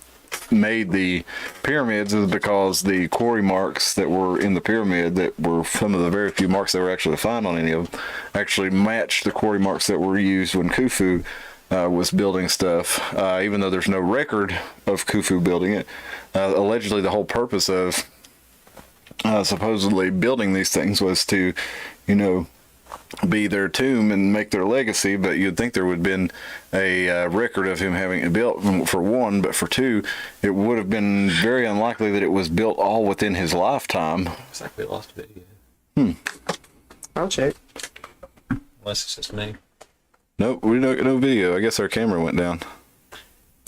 made the pyramids, is because the quarry marks that were in the pyramid, that were some of the very few marks that were actually found on any of them, actually matched the quarry marks that were used when Khufu was building stuff, even though there's no record of Khufu building it. Allegedly, the whole purpose of supposedly building these things was to, be their tomb and make their legacy. But you'd think there would have been a record of him having it built, for one, but for two, it would have been very unlikely that it was built all within his lifetime. Looks like we lost video. I'll check. Unless it's just me. Nope, we don't get no video. I guess our camera went down.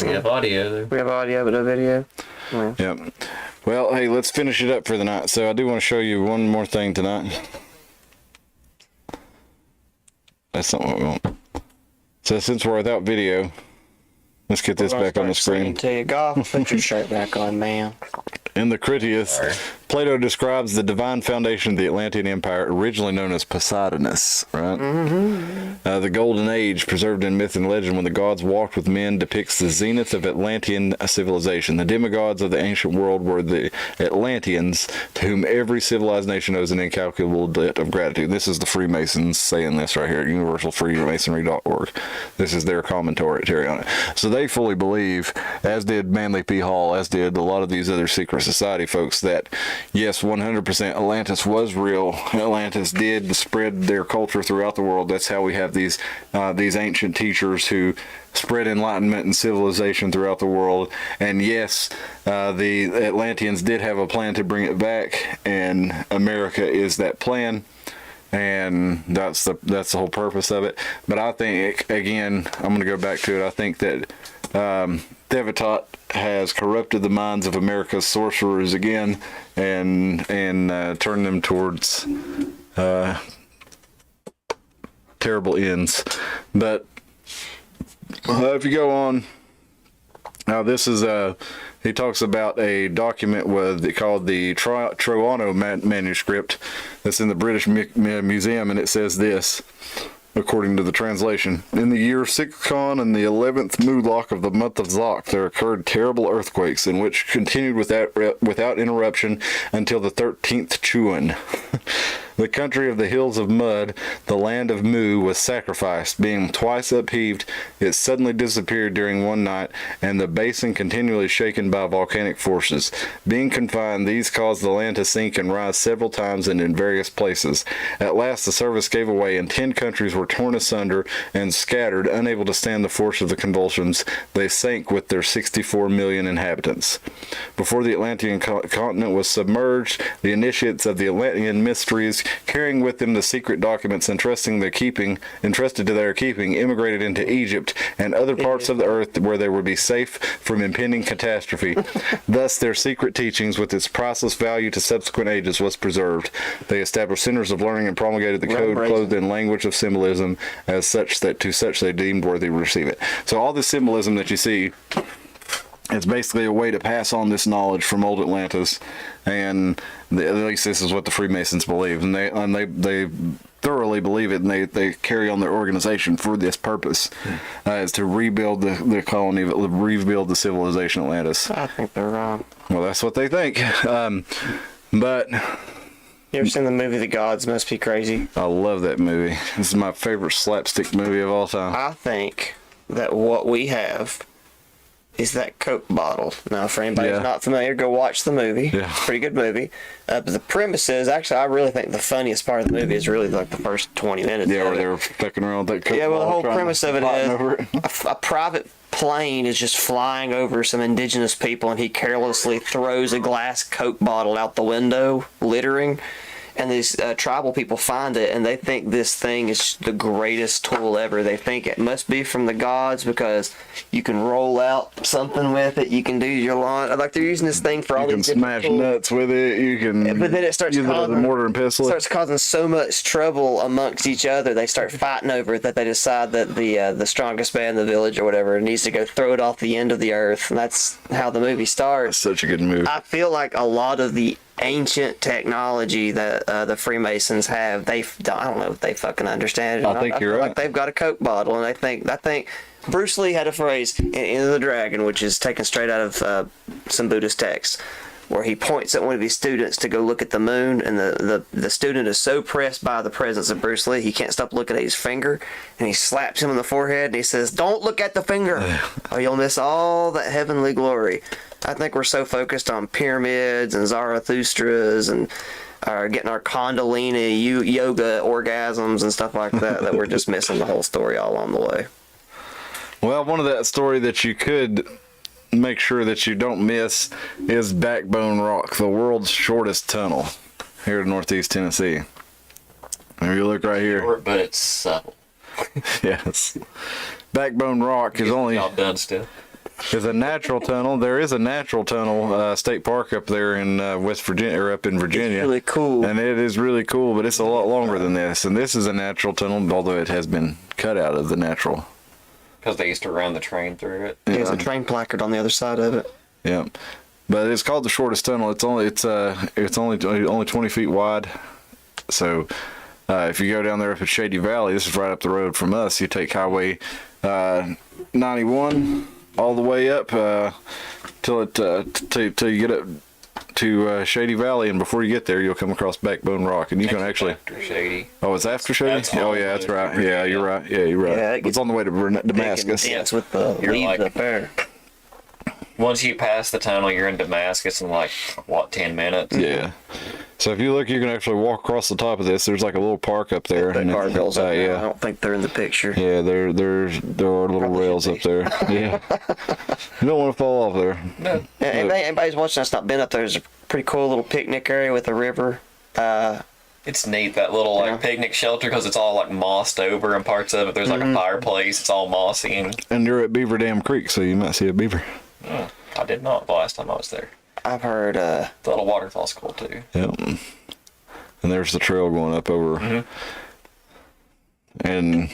We have audio though. We have audio but no video. Yeah. Yep. Well, hey, let's finish it up for the night. So I do want to show you one more thing tonight. That's not what we want. So since we're without video, let's get this back on the screen. To you, golf. Put your shirt back on, man. In the Critias, Plato describes the divine foundation of the Atlantean Empire, originally known as Poseidonus, right? The Golden Age, preserved in myth and legend when the gods walked with men, depicts the zenith of Atlantean civilization. The demigods of the ancient world were the Atlanteans, to whom every civilized nation owes an incalculable debt of gratitude. This is the Freemasons saying this right here at universalfreemasonry.org. This is their commentary on it. So they fully believe, as did Manly P. Hall, as did a lot of these other secret society folks, that yes, 100% Atlantis was real. Atlantis did spread their culture throughout the world. That's how we have these ancient teachers who spread enlightenment and civilization throughout the world. And yes, the Atlanteans did have a plan to bring it back, and America is that plan. And that's the whole purpose of it. But I think, again, I'm going to go back to it. I think that Devatot has corrupted the minds of America's sorcerers again, and turned them towards terrible ends. But if you go on, now this is he talks about a document called the Troano manuscript that's in the British Museum, and it says this. According to the translation, in the year Sixcon and the 11th moonlock of the month of Zok, there occurred terrible earthquakes, in which continued without interruption until the 13th Chuan. The country of the hills of mud, the land of Mu, was sacrificed. Being twice upheaved, it suddenly disappeared during one night, and the basin continually shaken by volcanic forces. Being confined, these caused the land to sink and rise several times and in various places. At last the surface gave away, and 10 countries were torn asunder and scattered, unable to stand the force of the convulsions. They sank with their 64 million inhabitants. Before the Atlantean continent was submerged, the initiates of the Atlantean mysteries, carrying with them the secret documents entrusted to their keeping, immigrated into Egypt and other parts of the earth where they would be safe from impending catastrophe. Thus their secret teachings, with its priceless value to subsequent ages, was preserved. They established centers of learning and promulgated the code clothed in language of symbolism as such that to such they deemed worthy to receive it. So all this symbolism that you see, it's basically a way to pass on this knowledge from old Atlantis, and at least this is what the Freemasons believe, and they thoroughly believe it, and they carry on their organization for this purpose, is to rebuild the colony, rebuild the civilization Atlantis. I think they're wrong. Well, that's what they think. But you ever seen the movie The Gods Must Be Crazy? I love that movie. This is my favorite slapstick movie of all time. I think that what we have is that Coke bottle. Now, for anybody who's not familiar, go watch the movie. Yeah. It's a pretty good movie. But the premise is, actually, I really think the funniest part of the movie is really like the first 20 minutes. Yeah, where they were fucking around with that Coke well, the bottle, whole premise of it over is a private plane is just flying over some indigenous people, and he carelessly throws a glass Coke bottle out the window, littering. And these tribal people find it, and they think this thing is the greatest tool ever. They think it must be from the gods because you can roll out something with it. You can do your lawn. Like they're using this thing for all these different tools. You can smash nuts with it. You can. But then it starts use causing, it as a mortar and pestle. Starts causing so much trouble amongst each other. They start fighting over it that they decide that the strongest man in the village or whatever needs to go throw it off the end of the earth, and that's how the movie starts. Such a good movie. I feel like a lot of the ancient technology that the Freemasons have, I don't know if they fucking understand it. I think you're right. Like they've got a Coke bottle, and I think Bruce Lee had a phrase in Enter the Dragon, which is taken straight out of some Buddhist text. where he points at one of his students to go look at the moon, and the student is so pressed by the presence of Bruce Lee, he can't stop looking at his finger, and he slaps him in the forehead, and he says, "Don't look at the finger, or you'll miss all that heavenly glory." I think we're so focused on pyramids and Zarathustra's and getting our Kundalini yoga orgasms and stuff like that, that we're just missing the whole story all along the way. Well, one of that story that you could make sure that you don't miss is Backbone Rock, the world's shortest tunnel here in Northeast Tennessee. If you look right here. Short, but it's subtle. Yes. Backbone Rock is only All done still. is a natural tunnel. There is a natural tunnel state park up there in West Virginia, or up in Virginia. It's really cool. And it is really cool, but it's a lot longer than this. And this is a natural tunnel, although it has been cut out of the natural. Because they used to run the train through it. There's a train placard on the other side of it. Yeah, but it's called the shortest tunnel. It's only 20 feet wide. So if you go down there up at Shady Valley, this is right up the road from us. You take Highway 91 all the way up till you get up to Shady Valley, and before you get there, you'll come across Backbone Rock, and you can actually. After Shady. Oh, it's after Shady. That's Oh all yeah, the that's way right. to Yeah, you're right. Yeah, you're right. Yeah, it It's on the way to Damascus. Dense with the You're leaves like- up there. Once you pass the tunnel, you're in Damascus in like, 10 minutes? Yeah. So if you look, you can actually walk across the top of this. There's like a little park up there. The and guardrails up there. I yeah. don't think they're in the picture. Yeah, there are little Probably rails should up there. Yeah. You don't want to fall off there. No. Yeah, anybody's watching that's not been up there, there's a pretty cool little picnic area with a river. It's neat, that little Yeah. picnic shelter, because it's all like mossed over, and parts of it there's like a fireplace. It's all mossy, and And you're at Beaver Dam Creek, so you might see a beaver. I did not the last time I was there. I've heard The little waterfall's cool too. Yep. And there's the trail going up over. And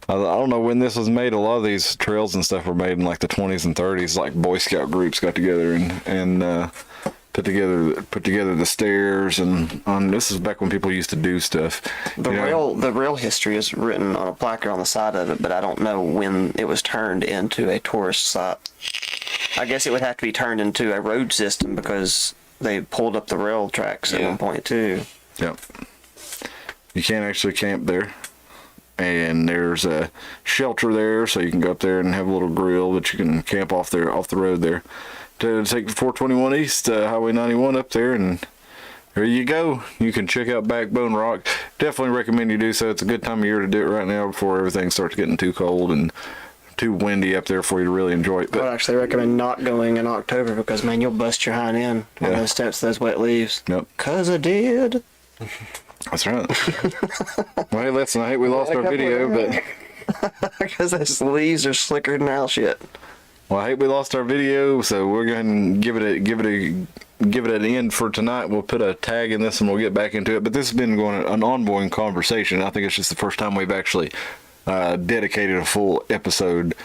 I don't know when this was made. A lot of these trails and stuff were made in like the 20s and 30s. Like Boy Scout groups got together and put together the stairs, and this is back when people used to do stuff. the rail history is written on a placard on the side of it, but I don't know when it was turned into a tourist site. I guess it would have to be turned into a road system because they pulled up the rail tracks at Yeah. one point too. Yep. You can't actually camp there. And there's a shelter there, so you can go up there and have a little grill, but you can camp off the road there. To take 421 East, Highway 91 up there, and there you go. You can check out Backbone Rock. Definitely recommend you do so. It's a good time of year to do it right now before everything starts getting too cold and too windy up there for you to really enjoy it. I would But actually recommend not going in October because, man, you'll bust your hind end on Yeah. those steps, those wet leaves. Yep. 'Cause I did. That's right. Well, hey, listen, I hate we lost our video, but Because those leaves are slicker than hell shit. well, I hate we lost our video, so we're going to give it an end for tonight. We'll put a tag in this and we'll get back into it. But this has been an ongoing conversation. I think it's just the first time we've actually dedicated a full episode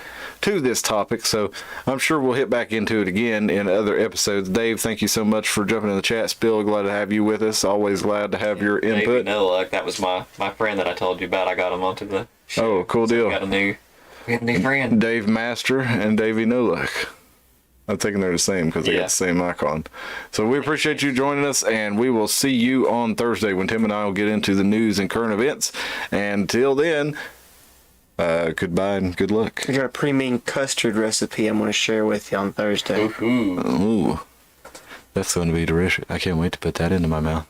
to this topic, so I'm sure we'll hit back into it again in other episodes. Dave, thank you so much for jumping in the chat. Still glad to have you with us. Always glad to have your input. No luck. That was my friend that I told you about. I got him onto the show. Oh, cool deal. We got a new friend. Dave Master and Davey No Luck. I'm thinking they're the same because they got Yeah. the same icon. So we appreciate you joining us, and we will see you on Thursday when Tim and I will get into the news and current events. And till then, goodbye and good luck. I got a pretty mean custard recipe I'm going to share with you on Thursday. Ooh. Ooh, that's going to be delicious. I can't wait to put that into my mouth.